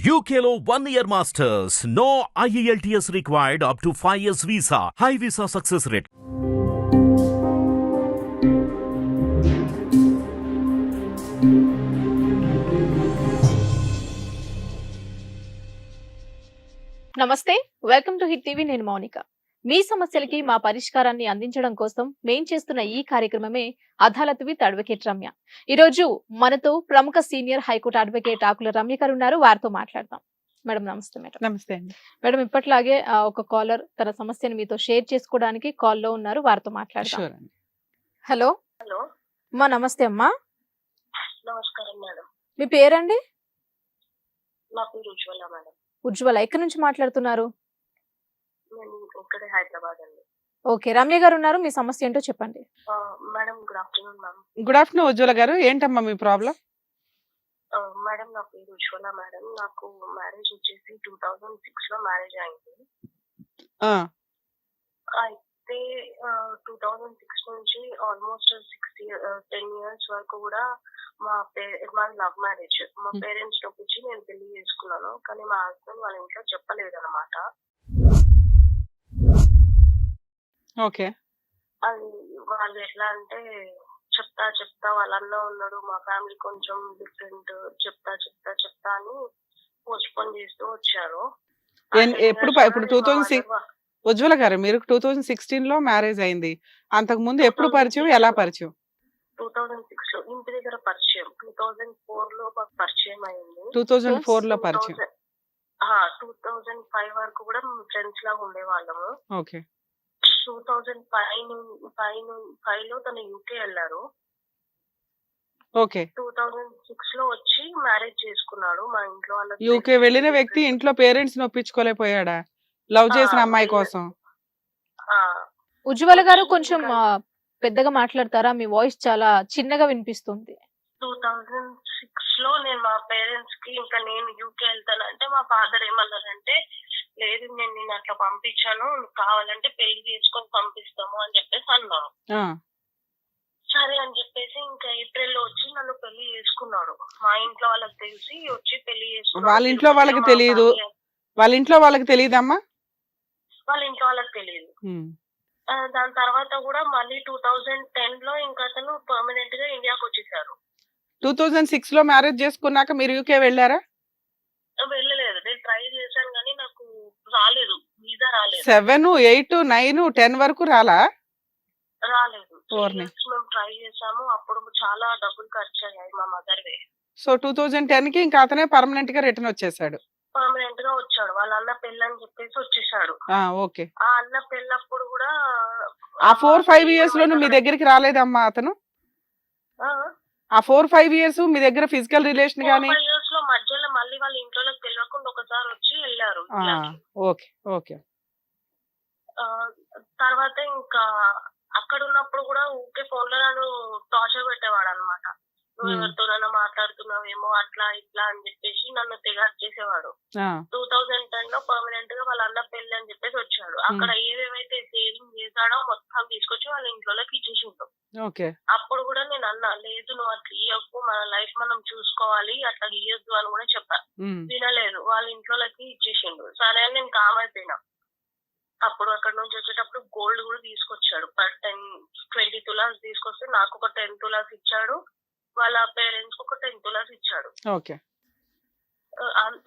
UKLO 1 year masters. No IELTS required up to 5 years visa. High visa success rate. నమస్తే, welcome to hit TV. నేను మౌనిక. మీ సమస్యలకి మా పరిష్కారాన్ని అందించడం కోసం మేం చేస్తున్న ఈ కార్యక్రమమే అదాలత్ విత్ అడ్వకేట్ రమ్య. ఈ రోజు మనతో ప్రముఖ సీనియర్ హైకోర్టు అడ్వకేట్ ఆకుల రమ్య గారు ఉన్నారు. వారితో మాట్లాడదాం. మేడం నమస్తే. నమస్తే అండి. మేడం ఇప్పట్లాగే ఒక కాలర్ తన సమస్యను మీతో షేర్ చేసుకోవడానికి కాల్లో ఉన్నారు. వారితో మాట్లాడదాం. హలో హలో అమ్మా, నమస్తే అమ్మా. నమస్కారం మేడం. మీ పేరండి? నా పేరు ఉజ్వల మేడం. ఉజ్వల, ఎక్కడి నుంచి మాట్లాడుతున్నారు? నేను ఇక్కడే హైదరాబాద్ అండి. ఓకే, రమ్య గారు ఉన్నారు. మీ సమస్య ఏంటో చెప్పండి. Madam good afternoon ma'am. Good afternoon Ujwala garu. ఏంటమ్మా మీ ప్రాబ్లం? మేడం నా పేరు ఉజ్వల మేడం. నాకు మ్యారేజ్ వచ్చేసి 2006 లో మ్యారేజ్ అయింది. అయితే 2006 నుంచి ఆల్మోస్ట్ 10 years వరకు కూడా మా లవ్ మ్యారేజ్. మా పేరెంట్స్ ఒప్పించి నేను పెళ్లి చేసుకున్నాను. కానీ మా హస్బెండ్ వాళ్ళ ఇంట్లో చెప్పలేదు అనమాట. ఓకే. అది వాళ్ళు ఎట్లా అంటే చెప్తా వాళ్ళ అన్న ఉన్నాడు, మా ఫ్యామిలీ కొంచెం డిఫరెంట్, చెప్తా అని పోస్ట్పోన్ చేస్తూ వచ్చారు. ఇప్పుడు 2006 ఉజ్వల గారు మీరు 2016 లో మ్యారేజ్ అయింది. అంతకు ముందు ఎప్పుడు పరిచయం, ఎలా పరిచయం? 2006 లో ఇంటి దగ్గర పరిచయం. 2004 లో మాకు పరిచయం అయింది. 2004 లో పరిచయం. 2005 వరకు కూడా ఫ్రెండ్స్ లాగా ఉండేవాళ్ళము. ఓకే. 2005 లో తను యూకే వెళ్ళారు. ఓకే. 2006 లో వచ్చి మ్యారేజ్ చేసుకున్నాడు. మా ఇంట్లో వాళ్ళ యూకే వెళ్ళిన వ్యక్తి ఇంట్లో పేరెంట్స్ నొప్పించుకోలేకపోయాడా లవ్ చేసిన అమ్మాయి కోసం? ఉజ్వల గారు కొంచెం పెద్దగా మాట్లాడతారా? మీ వాయిస్ చాలా చిన్నగా వినిపిస్తుంది. 2006 లో నేను మా పేరెంట్స్ కి ఇంకా నేను యూకే వెళ్తానంటే మా ఫాదర్ ఏమన్నారంటే, లేదు నేను అట్లా పంపించాను, కావాలంటే పెళ్లి చేసుకొని పంపిస్తాము అని చెప్పేసి అన్నాను. సరే అని చెప్పేసి ఇంకా ఏప్రిల్ లో వచ్చి నన్ను పెళ్లి చేసుకున్నాడు. మా ఇంట్లో వాళ్ళకి తెలిసి వచ్చి పెళ్లి చేసుకున్నాడు. వాళ్ళ ఇంట్లో వాళ్ళకి తెలియదు? వాళ్ళ ఇంట్లో వాళ్ళకి తెలియదమ్మా? వాళ్ళ ఇంట్లో వాళ్ళకి తెలియదు. దాని తర్వాత కూడా మళ్ళీ 2010 లో ఇంకా అతను పర్మనెంట్ గా ఇండియాకి వచ్చేసారు. 2006 లో మ్యారేజ్ చేసుకున్నాక మీరు యూకే వెళ్ళారా? వెళ్ళలేదు. నేను ట్రై చేశాను కానీ నాకు రాలేదు, వీసా రాలేదు. 7, 8, 9, 10 వరకు రాలేదు. 3 years మేము ట్రై చేసాము. అప్పుడు చాలా డబ్బులు ఖర్చు అయ్యాయి మా మదర్ వే. సో 2010 కి ఇంకా అతనే పర్మనెంట్ గా రిటర్న్ వచ్చేసాడు. పర్మనెంట్ గా వచ్చాడు. వాళ్ళ అన్న పెళ్ళి అని చెప్పేసి వచ్చేసాడు. ఓకే. ఆ అన్న పెళ్ళప్పుడు కూడా ఆ 4-5 years లో మీ దగ్గరికి రాలేదమ్మా అతను? ఆ 4-5 years మీ దగ్గర ఫిజికల్ రిలేషన్ గానీ? 4-5 years లో మధ్యలో మళ్ళీ వాళ్ళ ఇంట్లోకి తెలియకుండా ఒకసారి వచ్చి వెళ్ళారు. Okay okay. తర్వాత ఇంకా అక్కడ ఉన్నప్పుడు కూడా ఊకే ఫోన్ లో నన్ను టార్చర్ పెట్టేవాడు అనమాట. నువ్వు ఎవరితోనైనా మాట్లాడుతున్నావేమో అట్లా ఇట్లా అని చెప్పేసి నన్ను తెగ చేసేవాడు. 2010 లో పర్మనెంట్ గా వాళ్ళ అన్న పెళ్లి అని చెప్పేసి వచ్చాడు. అక్కడ ఏవేవైతే సేవింగ్ చేశాడో మొత్తం తీసుకొచ్చి వాళ్ళ ఇంట్లోకి ఇచ్చేసిండు. అప్పుడు కూడా నేను అన్నా, లేదు నువ్వు అట్లా ఇయ్యకు, మన లైఫ్ మనం చూసుకోవాలి, అట్లా ఇయ్యొద్దు అని కూడా చెప్పాను. వినలేదు, వాళ్ళ ఇంట్లోకి ఇచ్చేసిండు. సరే అని నేను కామ్ అయిపోయినా. అప్పుడు అక్కడ నుంచి వచ్చేటప్పుడు గోల్డ్ కూడా తీసుకొచ్చాడు. 20 తులాస్ తీసుకొస్తే నాకు ఒక 10 తులాస్ ఇచ్చాడు, వాళ్ళ పేరెంట్స్ ఒక 10 తులాస్ ఇచ్చాడు.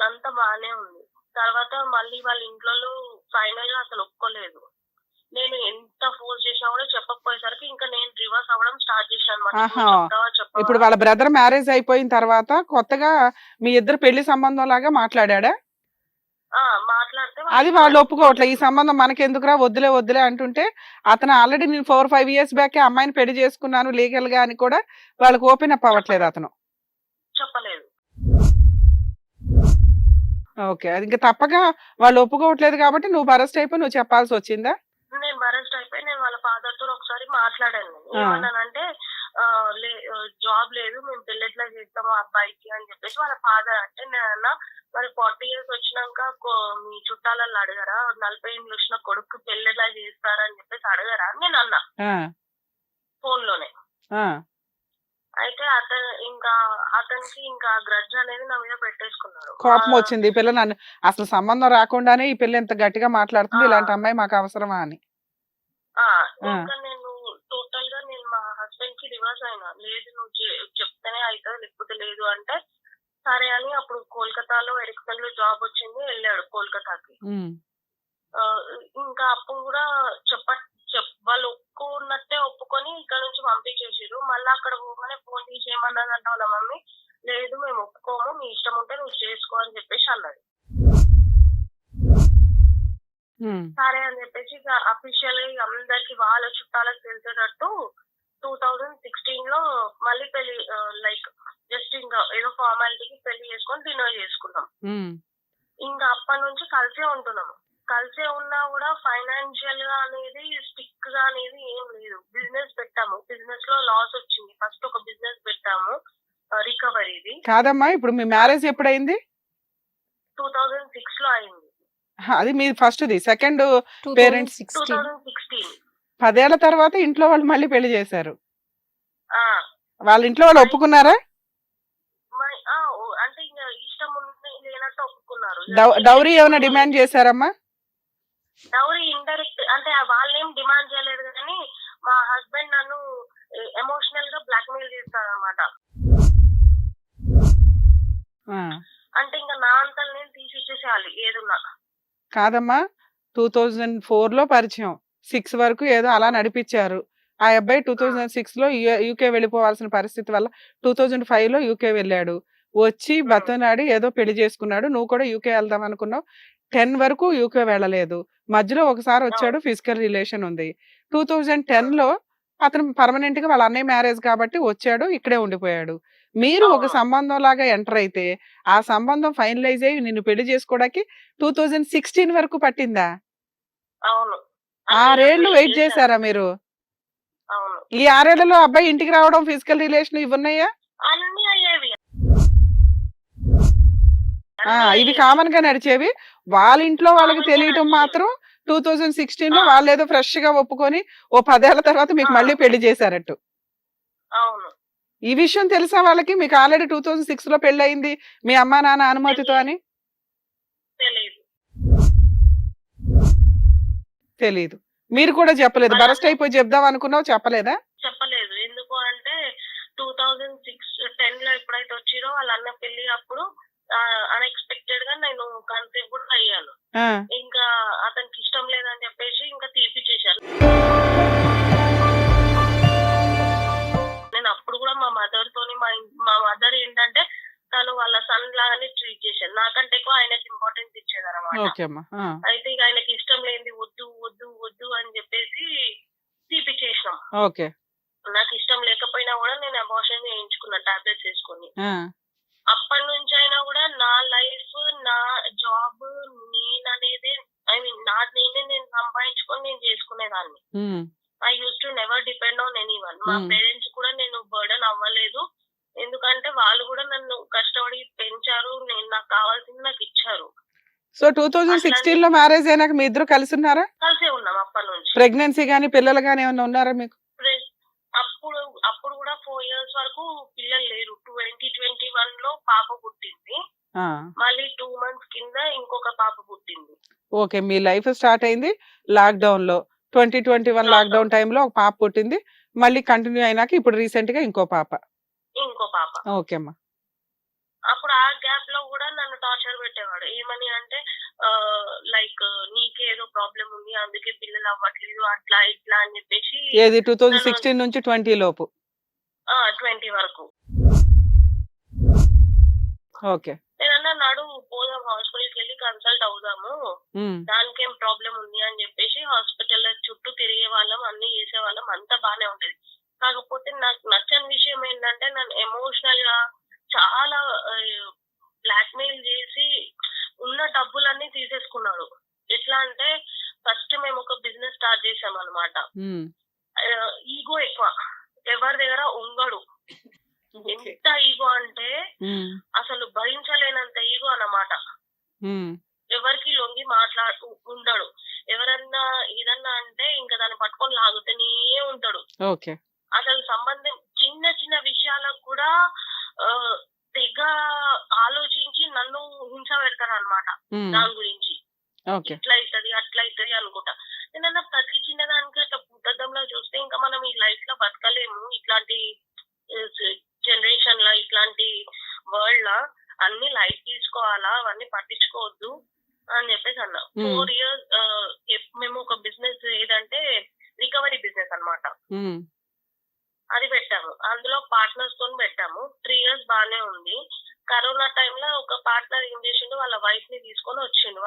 అంత బానే ఉంది. తర్వాత మళ్ళీ వాళ్ళ ఇంట్లో ఫైనల్ గా అసలు ఒప్పుకోలేదు. నేను ఎంత ఫోర్స్ చేసినా కూడా చెప్పకపోయేసరికి ఇంకా నేను రివర్స్ అవ్వడం స్టార్ట్ చేశాను. ఇప్పుడు వాళ్ళ బ్రదర్ మ్యారేజ్ అయిపోయిన తర్వాత కొత్తగా మీ ఇద్దరు పెళ్లి సంబంధం లాగా మాట్లాడా? మాట్లాడితే అది వాళ్ళు ఒప్పుకోవట్లే. ఈ సంబంధం మనకెందుకురా, వద్దులే అంటుంటే అతను ఆల్రెడీ నేను 4-5 years బ్యాక్ అమ్మాయిని పెళ్లి చేసుకున్నాను లీగల్ గా అని కూడా వాళ్ళకి ఓపెన్ అప్ అవ్వట్లేదు అతను. చెప్పలేదు. ఓకే. అది ఇంకా తప్పక వాళ్ళు ఒప్పుకోవట్లేదు కాబట్టి నువ్వు అరెస్ట్ అయిపోయి నువ్వు చెప్పాల్సి వచ్చిందా? నేను అరెస్ట్ అయిపోయి నేను వాళ్ళ ఫాదర్ తో ఒకసారి మాట్లాడాను. ఏమన్నానంటే, జాబ్ లేదు, మేము పెళ్లి ఎట్లా చేస్తాము అబ్బాయికి అని చెప్పేసి వాళ్ళ ఫాదర్ అంటే, నేను మరి 40 years వచ్చినాక మీ చుట్టాలలో అడగరా, 40 ఏళ్ళు వచ్చిన కొడుకు పెళ్లి ఎలా చేస్తారని చెప్పేసి అడగరా అని నేను అన్నా ఫోన్ లోనే. అయితే అతనికి ఇంకా గ్రడ్జ్ అనేది నా మీద పెట్టేసుకున్నాడు. కోపం వచ్చింది ఈ పిల్ల నన్ను అసలు సంబంధం రాకుండానే ఈ పిల్ల ఎంత గట్టిగా మాట్లాడుతుంది, ఇలాంటి అమ్మాయి మాకు అవసరమా అని. ఇంకా నేను టోటల్ గా మా హస్బెండ్ కి రివర్స్ అయినా, లేదు నువ్వు చెప్తేనే అవుతుంది లేకపోతే లేదు అంటే సరే అని అప్పుడు కోల్కతాలో ఎరిక్సన్ లో జాబ్ వచ్చింది, వెళ్ళాడు కోల్కతాకి. ఇంకా అప్పుడు కూడా వాళ్ళు ఒప్పుకున్నట్టే ఒప్పుకొని ఇక్కడ నుంచి పంపించేసారు. మళ్ళీ అక్కడ పోగానే ఫోన్ తీసి ఏమన్నదంట వాళ్ళ మమ్మీ, లేదు మేము ఒప్పుకోము, మీ ఇష్టం ఉంటే నువ్వు చేసుకో అని చెప్పేసి అన్నది. సరే అని చెప్పేసి అఫీషియల్ గా అందరికి వాళ్ళ చుట్టాలకు తెలిసేటట్టు 2016 లో మళ్ళీ పెళ్లి, లైక్ జస్ట్ ఇంకా ఏదో ఫార్మాలిటీకి పెళ్లి చేసుకొని డిన్నర్ చేసుకున్నాం. ఇంకా అప్పటి నుంచి కలిసే ఉంటున్నాము. కలిసే ఉన్నా కూడా ఫైనాన్షియల్ గా అనేది స్టిక్ గా అనేది ఏం లేదు. బిజినెస్ పెట్టాము, బిజినెస్ లో లాస్ వచ్చింది. ఫస్ట్ ఒక బిజినెస్ పెట్టాము రికవరీది. కాదమ్మా, ఇప్పుడు మీ మ్యారేజ్ ఎప్పుడైంది? 2006 లో అయింది. అది మీ ఫస్ట్ ది. Second parents 2016. 10 ఏళ్ల తర్వాత ఇంట్లో వాళ్ళు మళ్ళీ పెళ్లి చేశారు. వాళ్ళ ఇంట్లో వాళ్ళు ఒప్పుకున్నారా? అంటే ఇంకా ఇష్టం లేనట్టు ఒప్పుకున్నారు. డౌరీ ఏమైనా డిమాండ్ చేశారమ్మా? డౌరీ ఇండైరెక్ట్ అంటే వాళ్ళేం డిమాండ్ చేయలేదు, కానీ మా హస్బెండ్ నన్ను ఎమోషనల్ గా బ్లాక్ మెయిల్ చేస్తాడు అనమాట. అంటే ఇంకా నా అంతా నేను తీసి ఇచ్చేసేయాలి ఏదున్నా. కాదమ్మా, 2004 లో పరిచయం, 6 వరకు ఏదో అలా నడిపించారు. ఆ అబ్బాయి 2006 లో యూకే వెళ్ళిపోవాల్సిన పరిస్థితి వల్ల 2005 లో యూకే వెళ్ళాడు. వచ్చి బతనాడి ఏదో పెళ్లి చేసుకున్నాడు. నువ్వు కూడా యూకే వెళ్దాం అనుకున్నావు. 10 వరకు యూకే వెళ్ళలేదు. మధ్యలో ఒకసారి వచ్చాడు, ఫిజికల్ రిలేషన్ ఉంది. 2010 లో అతను పర్మనెంట్ గా వాళ్ళ అన్నయ్య మ్యారేజ్ కాబట్టి వచ్చాడు, ఇక్కడే ఉండిపోయాడు. మీరు ఒక సంబంధం లాగా ఎంటర్ అయితే ఆ సంబంధం ఫైనలైజ్ అయ్యి నిన్ను పెళ్లి చేసుకోవడానికి 2016 వరకు పట్టిందా? అవును. 6 ఏళ్ళు వెయిట్ చేశారా మీరు? అవును. ఈ 6 ఏళ్లలో అబ్బాయి ఇంటికి రావడం, ఫిజికల్ రిలేషన్ ఇవి ఉన్నాయా? అన్ని అయ్యేవి. ఇవి కామన్ గా నడిచేవి. వాళ్ళ ఇంట్లో వాళ్ళకి తెలియటం మాత్రం 2016 లో వాళ్ళు ఏదో ఫ్రెష్ గా ఒప్పుకొని ఓ 10 ఏళ్ల తర్వాత మీకు మళ్ళీ పెళ్లి చేశారట్టు. అవును. ఈ విషయం తెలుసా వాళ్ళకి? మీకు ఆల్రెడీ 2006 లో పెళ్లి అయింది మీ అమ్మా నాన్న అనుమతితో అని? తెలీదు. మీరు కూడా చెప్పలేదు? బరస్ట్ అయిపోయి చెప్దాం అనుకున్నావు, చెప్పలేదా? చెప్పలేదు. ఎందుకు అంటే 2010 లో ఎప్పుడైతే వచ్చిరో వాళ్ళ అన్న పెళ్లి అప్పుడు అన్ఎక్స్పెక్టెడ్ గా నేను కన్సీవ్ కూడా అయ్యాను. ఇంకా అతనికి ఇష్టం లేదని చెప్పేసి ఇంకా తీర్పిచ్చేశారు. నేను అప్పుడు కూడా మా మదర్ తోని మా మదర్ ఏంటంటే తను వాళ్ళ సన్ లాగానే ట్రీట్ చేశాను. నాకంటే ఎక్కువ ఆయనకి ఇంపార్టెన్స్ ఇచ్చేది అనమాట. అయితే ఇక ఆయనకి ఇష్టం లేనిది వద్దు వద్దు వద్దు అని చెప్పేసి తీపిచ్చేసినాం. నాకు ఇష్టం లేకపోయినా కూడా నేను అబార్షన్ చేయించుకున్నా టాబ్లెట్స్ వేసుకొని. అప్పటి నుంచి అయినా కూడా నా లైఫ్, నా జాబ్ నేననేదే, ఐ మీన్ నేను సంపాదించుకొని నేను చేసుకునేదాన్ని. I use to never depend on anyone. మా పేరెంట్స్ కూడా నేను బర్డన్ అవ్వలేదు. ఎందుకంటే వాళ్ళు కూడా నన్ను కష్టపడి పెంచారు. నాకు కావాల్సింది నాకు ఇచ్చారు. సో 2016 లో మ్యారేజ్ అయినాక మీ ఇద్దరు కలిసి ఉన్నారా? కలిసే ఉన్నాం అప్పటి నుంచి. ప్రెగ్నెన్సీ గానీ పిల్లలు గానీ ఏమన్నా ఉన్నారా మీకు? అప్పుడు కూడా 4 years వరకు పిల్లలు లేరు. 2021 లో పాప పుట్టింది. మళ్ళీ 2 months కింద ఇంకొక పాప పుట్టింది. ఓకే, మీ లైఫ్ స్టార్ట్ అయింది లాక్ డౌన్ లో. 2021 లాక్ డౌన్ టైంలో ఒక పాప పుట్టింది. మళ్ళీ కంటిన్యూ అయినాక ఇప్పుడు రీసెంట్ గా ఇంకో పాప. ఓకే అమ్మా. అప్పుడు ఆ గ్యాప్ లో కూడా నన్ను టార్చర్ పెట్టేవాడు. ఏమని అంటే లైక్ నీకే ఏదో ప్రాబ్లం ఉంది అందుకే పిల్లలు అవ్వట్లేదు అట్లా ఇట్లా అని చెప్పేసి. ఏది 2016 నుంచి 20 లోపు? 20 వరకు. ఓకే. నేనన్నా నాడు పోదాం హాస్పిటల్కి వెళ్ళి కన్సల్ట్ అవుదాము, దానికేం ప్రాబ్లం ఉంది అని చెప్పేసి హాస్పిటల్ చుట్టూ తిరిగే వాళ్ళం, అన్ని చేసే వాళ్ళం, అంతా బానే ఉంటది. కాకపోతే నాకు నచ్చని విషయం ఏంటంటే నన్ను ఎమోషనల్ గా చాలా బ్లాక్ మెయిల్ చేసి ఉన్న డబ్బులన్నీ తీసేసుకున్నాడు. ఎట్లా అంటే ఫస్ట్ మేము ఒక బిజినెస్ స్టార్ట్ చేసాం అనమాట. ఈగో ఎక్కువ, ఎవరి దగ్గర ఉండడు. ఎంత ఈగో అంటే అసలు భరించలేనంత ఈగో అన్నమాట. ఎవరికి లొంగి మాట్లాడు ఉండడు. ఎవరన్నా ఏదన్నా అంటే ఇంకా దాన్ని పట్టుకొని లాగుతూనే ఉంటాడు. అసలు సంబంధం చిన్న చిన్న విషయాలకు కూడా తెగ ఆలోచించి నన్ను హింస పెడతాను అనమాట దాని గురించి. ఇట్లా అవుతుంది అట్లా అవుతుంది అనుకుంటా. నేను ప్రతి చిన్నదానికి అట్లా భూతద్దంలో చూస్తే ఇంకా మనం ఈ లైఫ్ లో బతకలేము, ఇట్లాంటి జనరేషన్ లో ఇట్లాంటి వరల్డ్ లో అన్ని లైఫ్ తీసుకోవాలా, అవన్నీ పట్టించుకోవద్దు అని చెప్పేసి అన్నా. 4 years మేము ఒక బిజినెస్ ఏదంటే రికవరీ బిజినెస్ అన్నమాట, అది పెట్టాము. అందులో పార్ట్నర్స్ తో పెట్టాము. 3 years బానే ఉంది. కరోనా టైంలో ఒక పార్ట్నర్ ఏం చేసిండు, వాళ్ళ వైఫ్ ని తీసుకొని వచ్చిండు.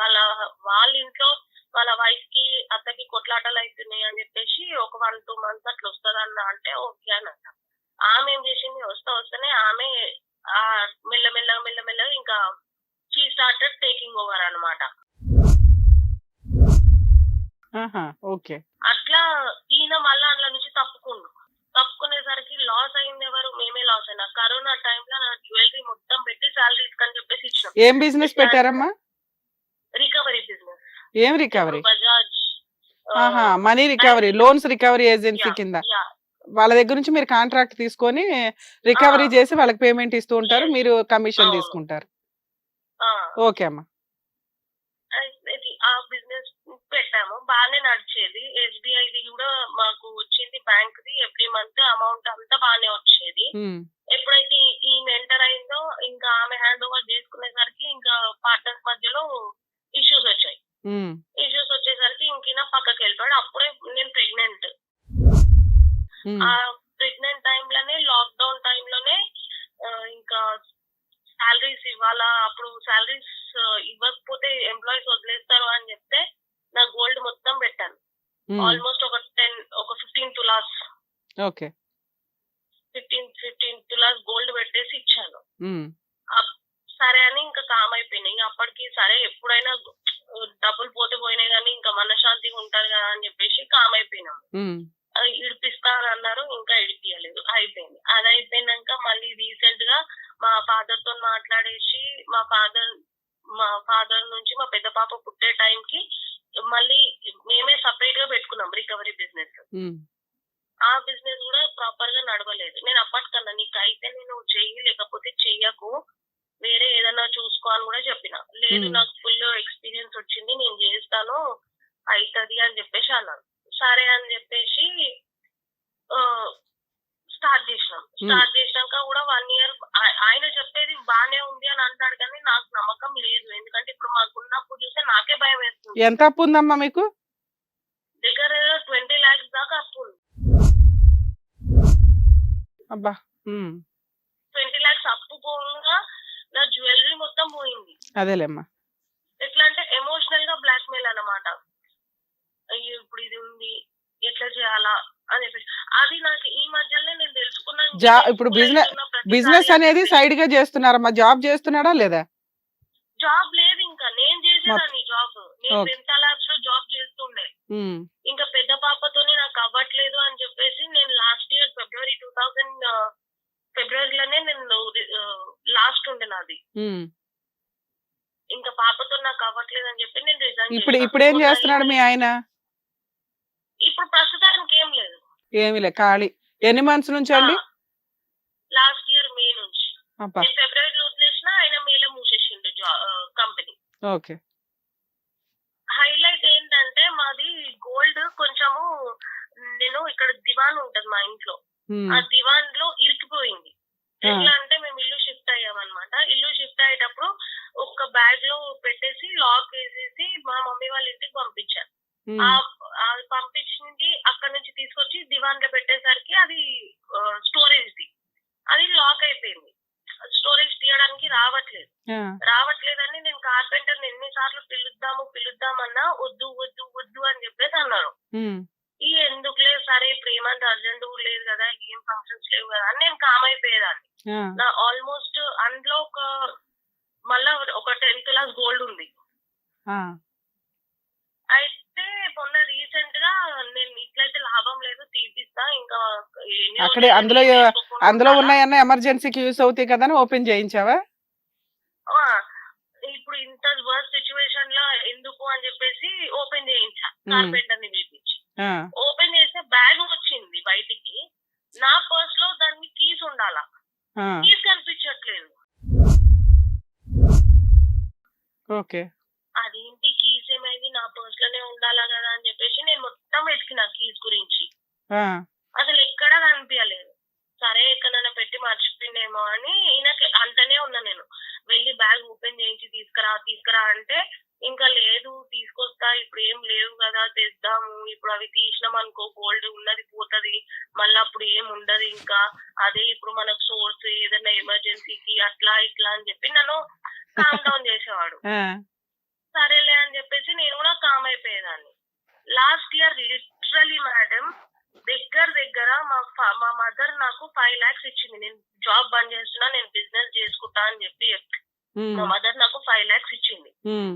వాళ్ళ ఇంట్లో వాళ్ళ వైఫ్ కి అత్తకి కొట్లాటలు అవుతున్నాయి అని చెప్పేసి ఒక 1-2 months అట్లా వస్తుందన్న అంటే ఓకే అని అన్న. ఆమె ఏం చేసింది, వస్తేనే ఆమె మెల్లమెల్లగా ఇంకా షీ స్టార్టెడ్ టేకింగ్ ఓవర్ అన్నమాట. అట్లా ఈయన మళ్ళా అందులో నుంచి తప్పుకునేసరికి లాస్ అయింది ఎవరు, మేమే లాస్ అయినా. కరోనా టైంలో నా జ్యువెలరీ మొత్తం పెట్టి సాలరీస్ అని చెప్పేసి ఇచ్చాం. ఏం బిజినెస్ పెట్టారమ్మా? Recovery business. ఏం recovery? Bajaj money recovery, loans recovery agency కింద వాళ్ళ దగ్గర నుంచి మీరు కాంట్రాక్ట్ తీసుకొని రికవరీ చేసి వాళ్ళకి పేమెంట్ ఇస్తూ ఉంటారు, మీరు కమిషన్ తీసుకుంటారు. ఓకే అమ్మా. ఆ బిజినెస్ పెట్టాము, బాగానే నడిచేది. SBIది కూడా మాకు వచ్చింది, bank the every month amount అంతా బాగానే వచ్చేది. ఎప్పుడైతే ఈమె ఎంటర్ అయిందో ఇంకా ఆమె హ్యాండ్ ఓవర్ చేసుకునేసరికి ఇంకా పార్ట్నర్స్ మధ్యలో ఇష్యూస్ వచ్చాయి. ఇష్యూస్ వచ్చేసరికి ఇంకినా పక్కకి వెళ్ళిపోయాడు. అప్పుడే నేను ప్రెగ్నెంట్. ఆ ప్రెగ్నెంట్ టైంలోనే, లాక్డౌన్ టైంలోనే ఇంకా సాలరీస్ ఇవ్వాలా, అప్పుడు సాలరీస్ ఇవ్వకపోతే ఎంప్లాయీస్ వదిలేస్తారు అని చెప్తే నా గోల్డ్ మొత్తం పెట్టాను. ఆల్మోస్ట్ ఒక 15 తులాస్, 15 తులాస్ గోల్డ్ పెట్టేసి ఇచ్చాను. సరే అని ఇంకా కామ్ అయిపోయినాయి. అప్పటికి సరే ఎప్పుడైనా డబ్బులు పోతే పోయినాయి కానీ ఇంకా మనశ్శాంతిగా ఉంటారు కదా అని చెప్పేసి కామ్ అయిపోయినాం. ఇడిపిస్తా అని అన్నారు, ఇంకా ఇడిపియలేదు, అయిపోయింది. అది అయిపోయినాక మళ్ళీ రీసెంట్ గా మా ఫాదర్ తో మాట్లాడేసి మా ఫాదర్ నుంచి మా పెద్ద పాప పుట్టే టైంకి మళ్ళీ మేమే సపరేట్ గా పెట్టుకున్నాం రికవరీ బిజినెస్. ఆ బిజినెస్ కూడా ప్రాపర్ గా నడవలేదు. నేను అప్పటికన్నా నీకు అయితే నేను చెయ్యి, లేకపోతే చెయ్యకు, వేరే ఏదైనా చూసుకో అని కూడా చెప్పిన. లేదు నాకు ఫుల్ ఎక్స్పీరియన్స్ వచ్చింది, నేను చేస్తాను, అవుతుంది అని చెప్పేసి అన్నాను. సరే అని చెప్పేసి స్టార్ట్ చేసినాక కూడా 1 year ఆయన చెప్పేది బానే ఉంది అని అంటాడు కానీ నాకు నమ్మకం లేదు. ఎందుకంటే ఇప్పుడు మాకున్నప్పుడు చూస్తే నాకే భయం వేస్తుంది. ఎంత అప్పు ఉందమ్మా మీకు? దగ్గర 20 lakhs దాకా అప్పు ఉంది. 20 lakhs అప్పు పోగా నా జ్యువెలరీ మొత్తం పోయింది. అదేలేమ్మా. ఎట్లా అంటే ఎమోషనల్ గా బ్లాక్ మెయిల్ అన్నమాట. అయ్యో ఇప్పుడు ఇది ఉంది, ఎట్లా చేయాలా అని చెప్పేసి. అది నాకు ఈ మధ్యలోనే నేను తెలుసుకున్నాను. ఇప్పుడు బిజినెస్ అనేది సైడ్ గా చేస్తున్నారమ్మా, జాబ్ చేస్తున్నాడా లేదా? జాబ్ లేదు, ఇంకా నేను చేసేదాన్ని జాబ్. నేను డెంటల్ ల్యాబ్స్ లో జాబ్ చేస్తుండే. ఇంకా పెద్ద పాపతోనే నాకు అవ్వట్లేదు అని చెప్పేసి నేను లాస్ట్ ఇయర్ ఫిబ్రవరిలోనే నేను లాస్ట్ ఉండే నాది. ఇంకా పాపతో నాకు అవ్వట్లేదు అని చెప్పి నేను రిజైన్. ఇప్పుడు ఏం చేస్తున్నాడు మీ ఆయన? ఇప్పుడు ప్రస్తుతానికి ఏం లేదు, ఏమి లే, ఖాళీ. ఎన్ని మంత్స్ నుంచి అండి? లాస్ట్ ఇయర్ మే నుంచి. ఫిబ్రవరిలో వదిలేసిన, ఆయన మేలో మూసేసిండు కంపెనీ. ఓకే. హైలైట్ ఏంటంటే మాది గోల్డ్ కొంచెము, నేను ఇక్కడ దివాన్ ఉంటది మా ఇంట్లో, ఆ దివాన్ లో ఇరికిపోయింది. ఎట్లా అంటే మేము ఇల్లు షిఫ్ట్ అయ్యామన్నమాట. ఇల్లు షిఫ్ట్ అయ్యేటప్పుడు ఒక బ్యాగ్ లో పెట్టేసి లాక్ వేసేసి మా మమ్మీ వాళ్ళ ఇంటికి పంపించాను. పంపించింది అక్కడ నుంచి తీసుకొచ్చి దివాన్ లో పెట్టేసరికి అది స్టోరేజ్ ది, అది లాక్ అయిపోయింది. స్టోరేజ్ తీయడానికి రావట్లేదని నేను కార్పెంటర్ ఎన్నిసార్లు పిలుద్దామన్నా వద్దు అని చెప్పేసి అన్నారు. ఈ ఎందుకులే, సరే ఇప్పుడు ఏమంటే అర్జెంట్ లేదు కదా, ఏం ఫంక్షన్స్ లేవు కదా అని నేను కామ్ అయిపోయేదాన్ని. నా ఆల్మోస్ట్ అందులో మళ్ళా ఒక 10 tulas గోల్డ్ ఉంది. అయితే మొన్న రీసెంట్ గా నేను ఇట్లయితే లాభం లేదు, తీపిస్తా, ఇంకా అక్కడే అందులో ఉన్నాయన్న ఎమర్జెన్సీకి యూస్ అవుతాయి కదా అని ఓపెన్ చేయించావా? ఇప్పుడు ఇంత వర్స్ట్ సిచ్యువేషన్ లో ఎందుకు అని చెప్పేసి ఓపెన్ చేయించా, కార్పెంటర్ ని పిలిపించి. ఓపెన్ చేస్తే బ్యాగ్ వచ్చింది బయటికి. నా పర్స్ లో దాన్ని కీ ఆ, కీస్ కనిపించట్లేదు. ఓకే. అదేంటి కీస్ ఏమైంది, నా పర్స్ లోనే ఉండాలా కదా అని చెప్పేసి నేను మొత్తం వెతికిన కీస్ గురించి. ఆ, అసలు ఎక్కడా కనిపించలేదు. సరే ఎక్కడైనా పెట్టి మర్చిపోయిందేమో అని ఈయనకి అంటనే ఉన్నా నేను. వెళ్ళి బ్యాగ్ ఓపెన్ చేయించి తీసుకురా అంటే ఇంకా లేదు తీసుకొస్తా, ఇప్పుడు ఏం లేవు కదా తెద్దాము, ఇప్పుడు అవి తీసినాం అనుకో గోల్డ్ ఉన్నది పోతది, మళ్ళీ అప్పుడు ఏం ఉండదు ఇంకా, అదే ఇప్పుడు మనకు సోర్స్ ఏదైనా ఎమర్జెన్సీకి అట్లా ఇట్లా అని చెప్పి నన్ను కామ్ డౌన్ చేసేవాడు. ఆ, సరేలే అని చెప్పేసి నేను కూడా కామ్ అయిపోయేదాన్ని. లాస్ట్ ఇయర్ లిటరలీ మేడం దగ్గర మా మదర్ నాకు 5 lakhs ఇచ్చింది. నేను జాబ్ బంద్ చేస్తున్నా, నేను బిజినెస్ చేసుకుంటా అని చెప్పి ఉమ్, మా మదర్ నాకు 5 lakhs ఇచ్చింది. ఉమ్,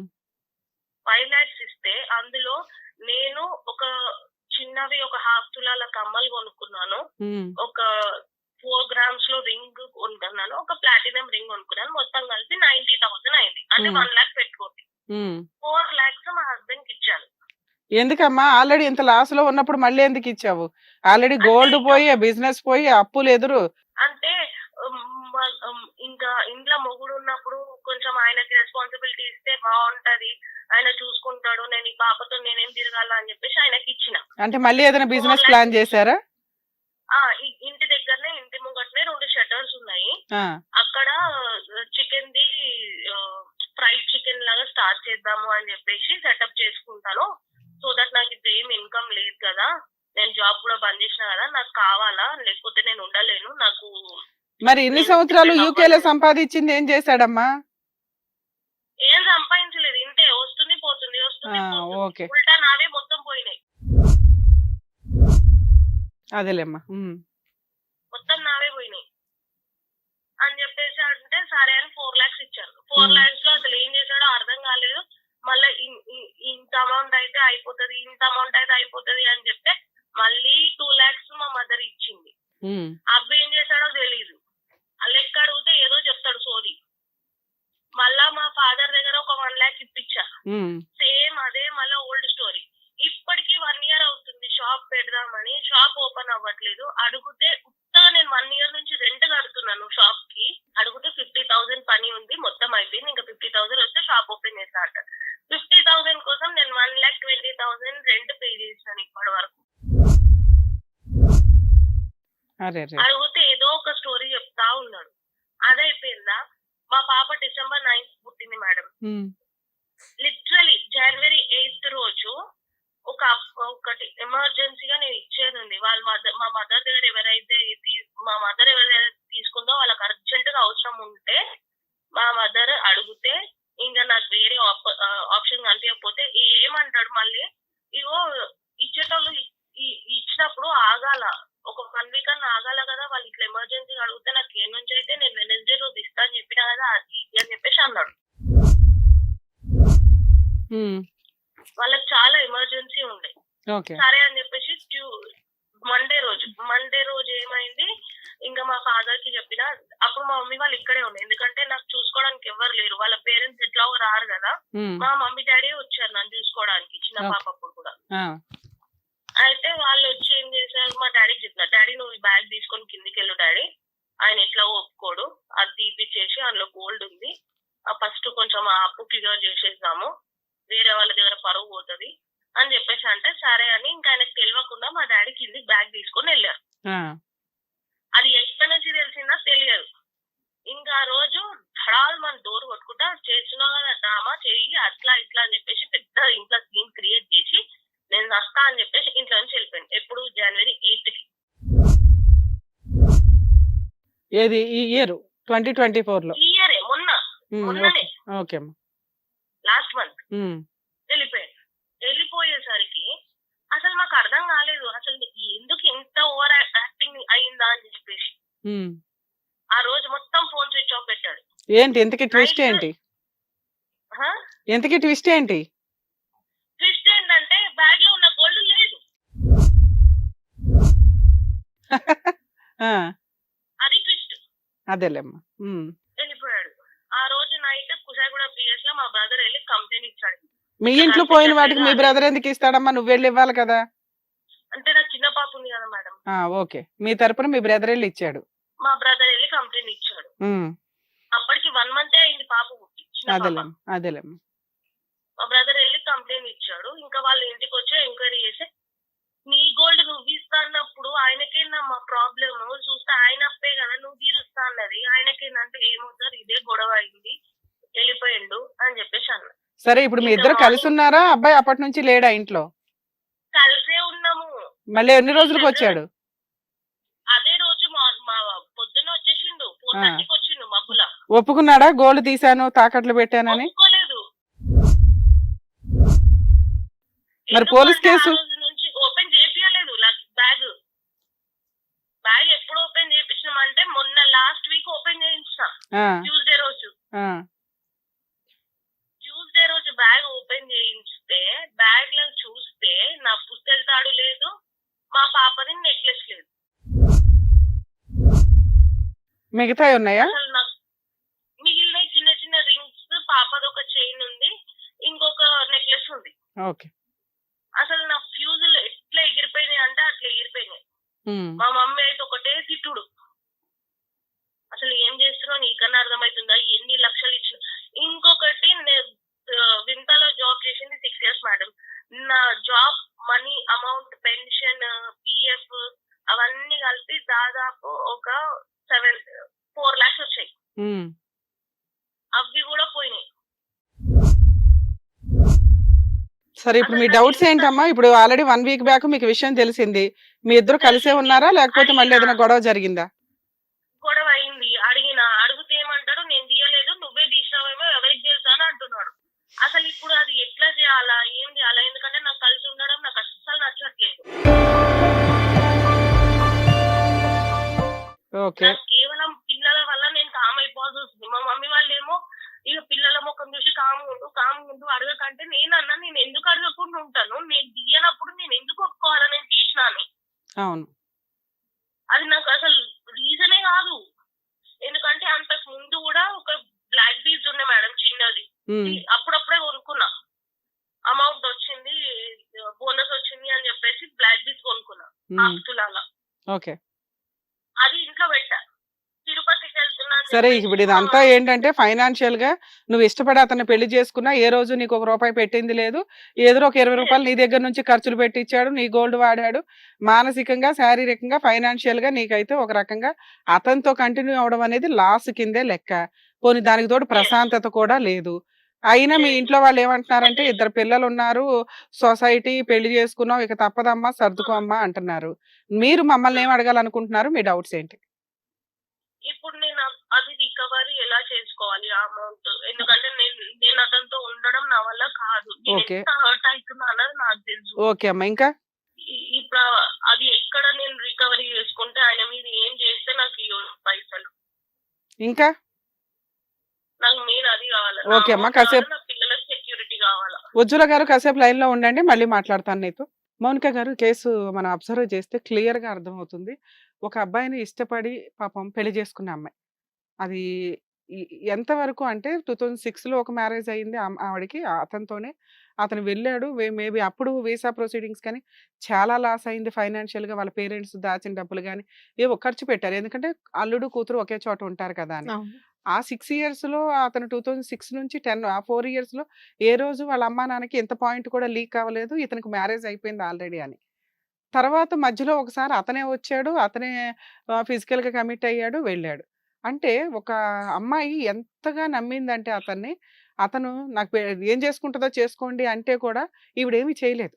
5 lakhs ఇస్తే అందులో నేను ఒక చిన్నవి ఒక 1/2 తులాల కమ్మలు కొనుక్కున్నాను, ఉమ్, ఒక 4 grams లో రింగ్ కొనుక్కున్నాను, ఒక ప్లాటినం రింగ్ కొనుక్కున్నాను. మొత్తం కలిసి 90,000 అయింది. అంటే 1 lakh పెట్టుకోండి. ఉమ్. 4 lakhs మా హస్బెండ్ కి ఇచ్చాను. ఎందుకమ్మా ఆల్రెడీ ఇంత లాస్ లో ఉన్నప్పుడు మళ్ళీ ఎందుకు ఇచ్చావు? ఆల్రెడీ గోల్డ్ పోయి బిజినెస్ పోయి అప్పులు ఎదురు. అంటే ఇంకా ఇంట్లో మొగుడు ఉన్నప్పుడు కొంచెం ఆయనకి రెస్పాన్సిబిలిటీ ఇస్తే బాగుంటది, ఆయన చూసుకుంటాడు, నేను ఈ పాపతో నేనేం తిరగాల అని చెప్పేసి ఆయనకి ఇచ్చిన. అంటే మళ్ళీ ఏదైనా బిజినెస్ ప్లాన్ చేశారా? ఇంటి దగ్గరనే ఇంటి ముంగట్నే 2 షట్టర్స్ ఉన్నాయి. ఆ, అక్కడ చికెన్ ది ఫ్రైడ్ చికెన్ లాగా స్టార్ట్ చేద్దాము అని చెప్పేసి సెటప్ చేసుకుంటాను. సో దట్ నాకు ఇప్పుడు ఏం ఇన్కమ్ లేదు కదా, నేను జాబ్ కూడా బంద్ చేసిన కదా, నాకు కావాలా, లేకపోతే నేను ఉండలేను, నాకు మరి ఇన్ని సంవత్సరాలు యూకేలో సంపాదించింది ఏం చేశాడమ్మా? ఏం సంపాదించలేదు. ఇంతే వస్తుంది పోతుంది వస్తుంది ఓకే. పోతుంది, ఉల్టా నావే మొత్తం పోయినాయి. అదేలేమ్మా. మొత్తం నావే పోయినాయి అని చెప్పేసి అంటే సరే అని 4 lakhs ఇచ్చారు. 4 lakhs లో అసలు ఏం చేశాడో అర్థం కాలేదు. మళ్ళీ ఇంత అమౌంట్ అయితే అయిపోతుంది, ఇంత అమౌంట్ అయితే అయిపోతుంది అని చెప్తే మళ్ళీ 2 lakhs మా మదర్ ఇచ్చింది. అవి ఏం చేశాడో తెలీదు. లెక్క అడిగితే ఏదో చెప్తాడు సోది. మళ్ళా మా ఫాదర్ దగ్గర ఒక 1 lakh ఇప్పించా. సేమ్ అదే మళ్ళీ ఓల్డ్ స్టోరీ. ఇప్పటికి 1 year అవుతుంది షాప్ పెడదామని, షాప్ ఓపెన్ అవ్వట్లేదు. అడిగితే ఉత్తగా నేను 1 year నుంచి రెంట్ కడుతున్నాను షాప్ కి. అడిగితే 50,000 పని ఉంది, మొత్తం అయిపోయింది, ఇంకా 50,000 వస్తే షాప్ ఓపెన్ చేస్తా అంట. 50,000 కోసం నేను 1,20,000 రెంట్ పే చేశాను ఇప్పటి వరకు. అడిగితే ఏదో ఒక స్టోరీ చెప్తా ఉన్నాడు. అదైపోయిందా, మా పాప December 9th పుట్టింది మేడం. లిటరలీ January 8th రోజు ఒకటి ఎమర్జెన్సీగా నేను ఇచ్చేది ఉంది. మా మదర్ దగ్గర ఎవరైతే తీసుకుందో వాళ్ళకి అర్జెంట్ గా అవసరం ఉంటే మా మదర్ అడిగితే ఇంకా నాకు వేరే ఆప్షన్ కనిపించకపోతే ఏమంటాడు మళ్ళీ, ఇగో ఇచ్చేటోళ్ళు ఇచ్చినప్పుడు ఆగాల, ఒక 1 week అన్న ఆగాల కదా, వాళ్ళు ఇట్లా ఎమర్జెన్సీ అడిగితే నాకు ఏ నుంచి అయితే నేను Wednesday రోజు ఇస్తా అని చెప్పినా కదా అది అని చెప్పేసి అన్నాడు. వాళ్ళకి చాలా ఎమర్జెన్సీ ఉండే. సరే అని చెప్పేసి మండే రోజు ఏమైంది, ఇంకా మా ఫాదర్ కి చెప్పిన. అప్పుడు మా మమ్మీ వాళ్ళు ఇక్కడే ఉండే, ఎందుకంటే నాకు చూసుకోవడానికి ఎవరు లేరు, వాళ్ళ పేరెంట్స్ ఎట్లా రారు కదా. మా మమ్మీ డాడీ వచ్చారు నన్ను చూసుకోవడానికి, చిన్న పాపప్పుడు కూడా. అయితే వాళ్ళు వచ్చి ఏం చేశారు, మా డాడీకి చెప్పిన, డాడీ నువ్వు ఈ బ్యాగ్ తీసుకొని కిందికి వెళ్ళు డాడీ, ఆయన ఎట్లా ఒప్పుకోడు, అది తీపిచ్చేసి అందులో గోల్డ్ ఉంది, ఫస్ట్ కొంచెం ఆ అప్పు క్లియర్ చేసేద్దాము, వేరే వాళ్ళ దగ్గర పరువు పోతుంది అని చెప్పేసి అంటే సరే అని ఇంకా ఆయనకు తెలియకుండా మా డాడీ కిందికి బ్యాగ్ తీసుకొని వెళ్ళారు. అది ఎక్కడి నుంచి తెలిసిందా తెలియదు. ఇంకా ఆ రోజు ధడాలు మన డోర్ కొట్టుకుంటా చేస్తున్నావు కదా డ్రామా చెయ్యి అట్లా ఇట్లా అని చెప్పేసి పెద్ద ఇంట్లో సీన్ క్రియేట్ చేసి నేను వస్తా అని చెప్పేసి ఇంట్లో నుంచి వెళ్ళిపోయాను. ఎప్పుడు January 8th కి. ఏది ఈ ఇయర్ 2024 లో? ఈ ఇయరే మొన్ననే లాస్ట్ మంత్ వెళ్ళిపోయాను. వెళ్ళిపోయేసరికి అసలు మాకు అర్థం కాలేదు, అసలు ఎందుకు ఇంత ఓవర్ యాక్టింగ్ అయిందా అని చెప్పేసి. ఆ రోజు మొత్తం ఫోన్ స్విచ్ ఆఫ్ పెట్టాడు. ఏంటి ఎంతకి ట్విస్ట్ ఏంటి? ఎంతకి ట్విస్ట్ ఏంటి? ట్విస్ట్ ఏంటంటే బ్యాగ్ లో ఉన్న గోల్డ్ లేదు. అది ట్విస్ట్. అదేలేమ్మా. వెళ్ళిపోయాడు. ఆ రోజు నైట్ కుషాయిగూడ PS లో మా బ్రదర్ వెళ్ళి కంప్లైంట్ ఇచ్చాడు. మీ ఇంట్లో పోయిన వాటికి మీ బ్రదర్ ఎందుకు ఇస్తాడమ్మా? నువ్వు వెళ్ళి ఇవ్వాలి కదా. అంటే నాకు చిన్న పాప ఉంది కదా మేడం. ఓకే, మీ తరపున మీ బ్రదర్ వెళ్ళి ఇచ్చాడు. మా బ్రదర్ వెళ్ళి కంప్లైంట్ ఇచ్చాడు. ఉమ్, అప్పటికి 1 మంత్ అయింది పాప పుట్టి, చిన్న పాప. అదేలేమ్మా అదేలేమ్మా. మా బ్రదర్ వెళ్ళి కంప్లైంట్ ఇచ్చాడు. ఇంకా వాళ్ళ ఇంటికి వచ్చి ఎంక్వైరీ చేసి, నీ గోల్డ్ నువ్వు ఇస్తా అన్నప్పుడు ఆయనకేందమ్మా ప్రాబ్లమ్, చూస్తే ఆయన అప్పే కదా నువ్వు తీరుస్తా అన్నది, ఆయనకేందంటే ఏమో సార్ ఇదే గొడవ అయింది వెళ్ళిపోయిండు అని చెప్పేసి అన్న. సరే ఇప్పుడు మీ ఇద్దరు కలిసి ఉన్నారా? అబ్బాయి అప్పటి నుంచి లేడా ఇంట్లో? కలిసే ఉన్నాము. మళ్ళీ ఎన్ని రోజులకు వచ్చాడు? అదే రోజు మా పొద్దున్న వచ్చేసిండు, 4:30కి వచ్చిండు మబ్బుల. ఒప్పుకున్నాడా గోల్డ్ తీసాను తాకట్లు పెట్టానని? ఒప్పుకోలేదు. మరి పోలీస్ ఎందుకంటే కేసు? ఆ రోజు నుంచి ఓపెన్ చేపియలేదు బ్యాగ్. బ్యాగ్ ఎప్పుడు ఓపెన్ చేయించినామంటే మొన్న లాస్ట్ వీక్ ఓపెన్ చేయించిన, ఆ, ట్యూస్డే రోజు. ఆ, ట్యూస్డే రోజు బ్యాగ్ ఓపెన్ చేయిస్తే బ్యాగ్ లో చూస్తే నా పుస్తెల తాడు లేదు, మా పాపది నెక్లెస్ లేదు. మిగతాయి ఉన్నాయా? అసలు నాకు మిగిలిన చిన్న చిన్న రింగ్స్, పాపది ఒక చైన్ ఉంది, ఇంకొక నెక్లెస్ ఉంది. ఓకే. అసలు నా ఫ్యూజులు ఎట్లా ఎగిరిపోయినాయి అంటే అట్లా ఎగిరిపోయినాయి. ఉమ్, మా మమ్మీ అయితే ఒకటే తిట్టుడు, అసలు ఏం చేస్తున్నావు నీకన్నా అర్థమవుతుందా, ఎన్ని లక్షలు ఇచ్చిన. ఇంకొకటి వింతాలో జాబ్ చేసింది 6 years మేడం. నా job money amount, pension, PF అవన్నీ కలిపి దాదాపు ఒక 4 lakhs వచ్చాయి. ఉమ్. అవి కూడా పోయినాయి. సరే ఇప్పుడు మీ డౌట్స్ ఏంటమ్మా? ఇప్పుడు ఆల్రెడీ 1 week బ్యాక్ మీకు విషయం తెలిసింది. మీ ఇద్దరు కలిసే ఉన్నారా లేకపోతే మళ్ళీ ఏదైనా గొడవ జరిగిందా? గొడవ అయింది. అడిగితే ఏమంటాడు, నేను తీయలేదు, నువ్వే తీసినావేమో ఎవరికి తెలుసా అని అంటున్నాడు. అసలు ఇప్పుడు అది ఎట్లా చేయాలా, ఏం చేయాలా? ఎందుకంటే నాకు కలిసి ఉండడం నాకు అస్సలు నచ్చట్లేదు. ఓకే. నాకు కేవలం పిల్లల వల్ల నేను కామ్ అయిపోవాల్సి వస్తుంది. మా మమ్మీ వాళ్ళు ఏమో ఇక పిల్లల ముఖం చూసి కామ్ ఉండు అడగకంటే, నేనన్నా నేను ఎందుకు అడగకుండా ఉంటాను, నేను తీయనప్పుడు నేను ఎందుకు ఒప్పుకోవాలా నేను తీసినా అని. అవును. అది నాకు అసలు రీజనే కాదు. ఎందుకంటే అంతకు ముందు కూడా ఒక బ్లాక్ బీజ్ ఉండే మేడం, చిన్నది. ఉమ్, అప్పుడప్పుడే కొనుక్కున్నా, అమౌంట్ వచ్చింది, బోనస్ వచ్చింది అని చెప్పేసి బ్లాక్ బీజ్ కొనుక్కున్నా ఉమ్, ఆస్తులాగా. ఓకే. అది ఇంట్లో పెట్టా. తిరుపతికి వెళ్తున్నా అని సరే చెప్పేసి ఇప్పుడు ఇదంతా ఏంటంటే ఫైనాన్షియల్ గా నువ్వు ఇష్టపడి అతన్ని పెళ్లి చేసుకున్నా, ఏ రోజు నీకు ₹1 పెట్టింది లేదు, ఏదో ఒక ₹20 నీ దగ్గర నుంచి ఖర్చులు పెట్టించాడు, నీ గోల్డ్ వాడాడు. మానసికంగా, శారీరకంగా, ఫైనాన్షియల్ గా నీకైతే ఒక రకంగా అతనితో కంటిన్యూ అవడం అనేది లాస్ కిందే లెక్క. పోనీ దానికి తోడు ప్రశాంతత కూడా లేదు. అయినా మీ ఇంట్లో వాళ్ళు ఏమంటున్నారంటే, 2 పిల్లలు ఉన్నారు, సొసైటీ పెళ్లి చేసుకున్నావు, ఇక తప్పదమ్మా సర్దుకో అమ్మా అంటున్నారు. మీరు మమ్మల్ని ఏం అడగాలనుకుంటున్నారు? మీ డౌట్స్ ఏంటి? ఇప్పుడు నేను అది రికవరీ ఎలా చేసుకోవాలి ఆ అమౌంట్? ఎందుకంటే నేను అతనితో ఉండడం నా వల్ల కాదు. నేను ఓకే. ఎంత హర్ట్ అవుతున్నా అన్నది నాకు తెలుసు. ఓకే అమ్మా. ఇంకా ఇప్పుడు అది ఎక్కడ నేను రికవరీ చేసుకుంటే, ఆయన మీద ఏం చేస్తే నాకు ఇవ్వను పైసలు. ఇంకా నాకు మెయిన్ అది కావాలి. ఓకే అమ్మా. కాసేపు నా పిల్లలకు సెక్యూరిటీ కావాలా. ఉజ్వల గారు కాసేపు లైన్ లో ఉండండి, మళ్ళీ మాట్లాడతాను నీతో. మౌనిక గారు, కేసు మనం అబ్జర్వ్ చేస్తే క్లియర్ గా అర్థమవుతుంది. ఒక అబ్బాయిని ఇష్టపడి పాపం పెళ్లి చేసుకున్న అమ్మాయి. అది ఎంతవరకు అంటే 2006లో ఒక మ్యారేజ్ అయింది ఆవిడకి అతనితోనే. అతను వెళ్ళాడు, మేబీ అప్పుడు వీసా ప్రొసీడింగ్స్ కానీ చాలా లాస్ అయింది ఫైనాన్షియల్గా. వాళ్ళ పేరెంట్స్ దాచిన డబ్బులు కానీ ఏవో ఖర్చు పెట్టారు, ఎందుకంటే అల్లుడు కూతురు ఒకే చోట ఉంటారు కదా అని. ఆ 6 yearsలో అతను 2006 నుంచి 10 ఆ 4 yearsలో ఏ రోజు వాళ్ళ అమ్మా నాన్నకి ఎంత పాయింట్ కూడా లీక్ అవ్వలేదు, ఇతనికి మ్యారేజ్ అయిపోయింది ఆల్రెడీ అని. తర్వాత మధ్యలో ఒకసారి అతనే వచ్చాడు, అతనే ఫిజికల్గా కమిట్ అయ్యాడు, వెళ్ళాడు. అంటే ఒక అమ్మాయి ఎంతగా నమ్మిందంటే అతన్ని, అతను నాకు ఏం చేసుకుంటుందో చేసుకోండి అంటే కూడా ఈవిడేమీ చేయలేదు,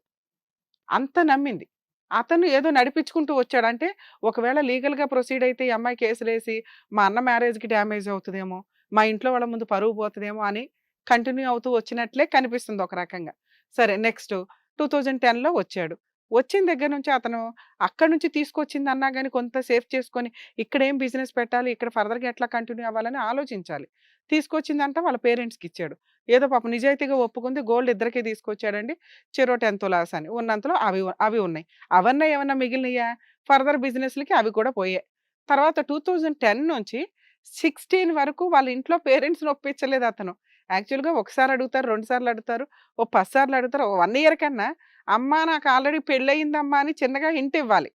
అంత నమ్మింది. అతను ఏదో నడిపించుకుంటూ వచ్చాడు. అంటే ఒకవేళ లీగల్గా ప్రొసీడ్ అయితే ఈ అమ్మాయి కేసులేసి మా అన్న మ్యారేజ్కి డ్యామేజ్ అవుతుందేమో, మా ఇంట్లో వాళ్ళ ముందు పరువు పోతుందేమో అని కంటిన్యూ అవుతూ వచ్చినట్లే కనిపిస్తుంది ఒక రకంగా. సరే, నెక్స్ట్ 2010లో వచ్చాడు. వచ్చిన దగ్గర నుంచి అతను అక్కడి నుంచి తీసుకొచ్చింది అన్నా కానీ కొంత సేఫ్ చేసుకొని ఇక్కడ ఏం బిజినెస్ పెట్టాలి, ఇక్కడ ఫర్దర్గా ఎట్లా కంటిన్యూ అవ్వాలని ఆలోచించాలి. తీసుకొచ్చిందంట వాళ్ళ పేరెంట్స్కి ఇచ్చాడు. ఏదో పాపం నిజాయితీగా ఒప్పుకుంది. గోల్డ్ ఇద్దరికి తీసుకొచ్చాడండి, చెరో 10 tulas అని. ఉన్నంతలో అవి ఉన్నాయి. అవన్నీ ఏమన్నా మిగిలినయా? ఫర్దర్ బిజినెస్లకి అవి కూడా పోయాయి. తర్వాత 2010 నుంచి 16 వరకు వాళ్ళ ఇంట్లో పేరెంట్స్ని ఒప్పించలేదు అతను. యాక్చువల్గా ఒకసారి అడుగుతారు, 2 సార్లు అడుగుతారు, ఓ 10 సార్లు అడుగుతారు. 1 year కన్నా అమ్మా నాకు ఆల్రెడీ పెళ్ళయిందమ్మా అని చిన్నగా హింట్ ఇవ్వాలి.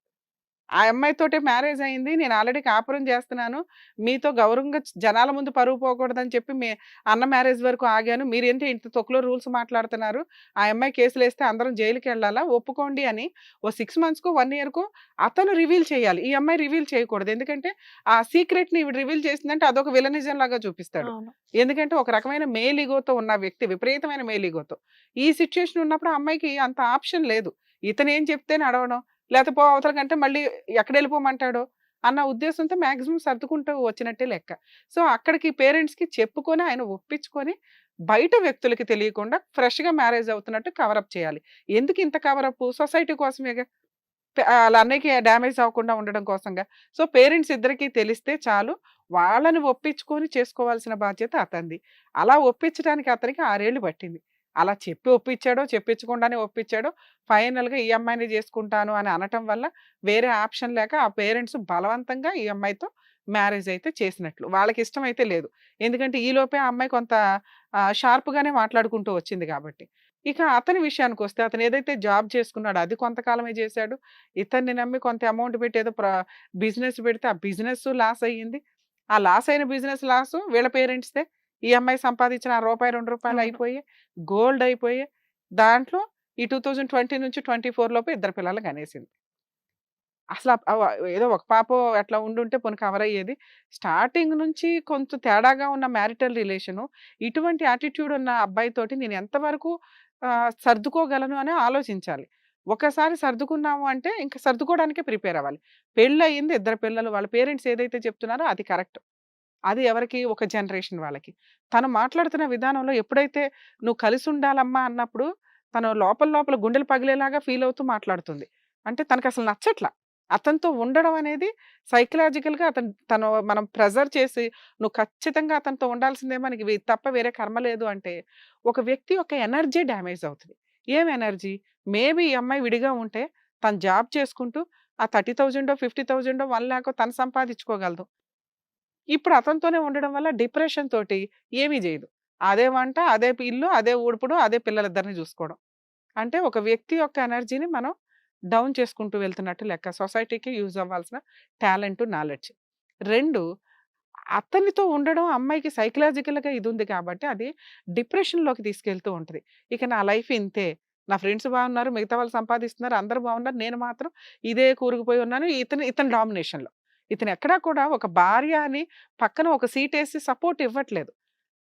ఆ అమ్మాయితోటే మ్యారేజ్ అయింది. నేను ఆల్రెడీ కాపురం చేస్తున్నాను. మీతో గౌరవంగా జనాల ముందు పరువు పోకూడదని చెప్పి అన్న మ్యారేజ్ వరకు ఆగాను. మీరేంటి ఇంత తొక్కులో రూల్స్ మాట్లాడుతున్నారు. ఆ అమ్మాయి కేసులేస్తే అందరం జైలుకెళ్ళాలా? ఒప్పుకోండి అని ఓ 6 మంత్స్‌కో, 1 ఇయర్‌కో అతను రివీల్ చేయాలి. ఈ అమ్మాయి రివీల్ చేయకూడదు. ఎందుకంటే ఆ సీక్రెట్‌ని ఈవిడ రివీల్ చేసిందంటే అదొక విలనిజం లాగా చూపిస్తాడు. అవును. ఎందుకంటే ఒక రకమైన మేల్ ఇగోతో ఉన్న వ్యక్తి, విపరీతమైన మేల్ ఇగోతో. ఈ సిట్యుయేషన్ ఉన్నప్పుడు ఆ అమ్మాయికి అంత ఆప్షన్ లేదు. ఇతనేం చెప్తే నడవడం. లేతే పో అవతలకంటే మళ్ళీ ఎక్కడెళ్ళిపోమంటాడో అన్న ఉద్దేశంతో మాక్సిమం సర్దుకుంటూ వచ్చినట్టే లెక్క. సో, అక్కడికి పేరెంట్స్‌కి చెప్పుకొని ఆయన ఒప్పించుకొని బయట వ్యక్తులకి తెలియకుండా ఫ్రెష్‌గా మ్యారేజ్ అవుతున్నట్టు కవరప్ చేయాలి. ఎందుకు ఇంత కవరప్? సొసైటీ కోసమేగా. ఆళ్ళ అన్నయ్యకి డ్యామేజ్ అవ్వకుండా ఉండడం కోసంగా. సో, పేరెంట్స్ ఇద్దరికీ తెలిస్తే చాలు. వాళ్ళని ఒప్పించుకొని చేసుకోవాల్సిన బాధ్యత అతనిది. అలా ఒప్పించడానికి అతనికి 6 ఏళ్ళు పట్టింది. అలా చెప్పి ఒప్పించాడో, చెప్పించకుండానే ఒప్పించాడో, ఫైనల్‌గా ఈ అమ్మాయినే చేసుకుంటాను అని అనటం వల్ల వేరే ఆప్షన్ లేక ఆ పేరెంట్స్ బలవంతంగా ఈ అమ్మాయితో మ్యారేజ్ అయితే చేసినట్లు. వాళ్ళకి ఇష్టమైతే లేదు. ఎందుకంటే ఈలోపే ఆ అమ్మాయి కొంత షార్ప్‌గానే మాట్లాడుకుంటూ వచ్చింది కాబట్టి. ఇక అతని విషయానికొస్తే అతను ఏదైతే జాబ్ చేసుకున్నాడో అది కొంతకాలమే చేశాడు. ఇతన్ని నమ్మి కొంత అమౌంట్ పెట్టి ఏదో బిజినెస్ పెడితే ఆ బిజినెస్ లాస్ అయ్యింది. ఆ లాస్ అయిన బిజినెస్ లాసు వీళ్ళ పేరెంట్స్‌దే. ఈ అమ్మాయి సంపాదించిన ఆ రూపాయి, రూ. 2 అవును. అయిపోయాయి. గోల్డ్ అయిపోయాయి. దాంట్లో ఈ 2020 నుంచి 24 లోపు ఇద్దరు పిల్లల్ని కనేసింది. అసల ఏదో ఒక పాపో అట్లా ఉండుంటే పోనీ కవర్ అయ్యేది. స్టార్టింగ్ నుంచి కొంచెం తేడాగా ఉన్న మ్యారిటల్ రిలేషను, ఇటువంటి యాటిట్యూడ్ ఉన్న అబ్బాయితోటి నేను ఎంతవరకు సర్దుకోగలను అని ఆలోచించాలి. ఒకసారి సర్దుకున్నాము అంటే ఇంక సర్దుకోవడానికే ప్రిపేర్ అవ్వాలి. పెళ్లయింది, ఇద్దరు పిల్లలు. వాళ్ళ పేరెంట్స్ ఏదైతే చెప్తున్నారో అది కరెక్ట్. అది ఎవరికి? ఒక జనరేషన్ వాళ్ళకి. తను మాట్లాడుతున్న విధానంలో ఎప్పుడైతే "నువ్వు కలిసుండాలమ్మా" అన్నప్పుడు తను లోపల లోపల గుండెలు పగిలేలాగా ఫీల్ అవుతూ మాట్లాడుతుంది. అంటే తనకసలు నచ్చట్ల. అతనితో ఉండడం అనేది సైకలాజికల్‌గా తను మనం ప్రెజర్ చేసి "నువ్వు ఖచ్చితంగా అతనితో ఉండాల్సిందే మనకి తప్ప వేరే కర్మ లేదు" అంటే ఒక వ్యక్తి యొక్క ఎనర్జీ డ్యామేజ్ అవుతది. ఏం ఎనర్జీ? మేబీ ఈ అమ్మాయి విడిగా ఉంటే తను జాబ్ చేసుకుంటూ ఆ 30,000 50,000 1,00,000 తను సంపాదించుకోగలదు. ఇప్పుడు అతనితోనే ఉండడం వల్ల డిప్రెషన్ తోటి ఏమీ జేయదు. అదే వంట, అదే ఇల్లు, అదే ఊడుపుడు, అదే పిల్లలిద్దరిని జూసుకోవడం. అంటే ఒక వ్యక్తి యొక్క ఎనర్జీని మనం డౌన్ చేసుకుంటూ వెళ్తున్నట్టు లెక్క. సొసైటీకి యూజ్ అవ్వాల్సిన టాలెంట్, నాలెడ్జ్. 2 అతనితో ఉండడం అమ్మాయికి సైకలాజికల్‌గా ఇదుంది కాబట్టి అది డిప్రెషన్‌లోకి తీసుకెళ్తూ ఉంటది. ఇక నా లైఫ్ ఇంతే. నా ఫ్రెండ్స్ బాగున్నారు, మిగతా వాళ్ళు సంపాదిస్తున్నారు, అందరూ బాగున్నారు. నేను మాత్రం ఇదే కూరుకుపోయి ఉన్నాను. ఇతని డామినేషన్‌లో. ఇతను ఎక్కడా కూడా ఒక భార్య అని పక్కన ఒక సీటేసి సపోర్ట్ ఇవ్వట్లేదు.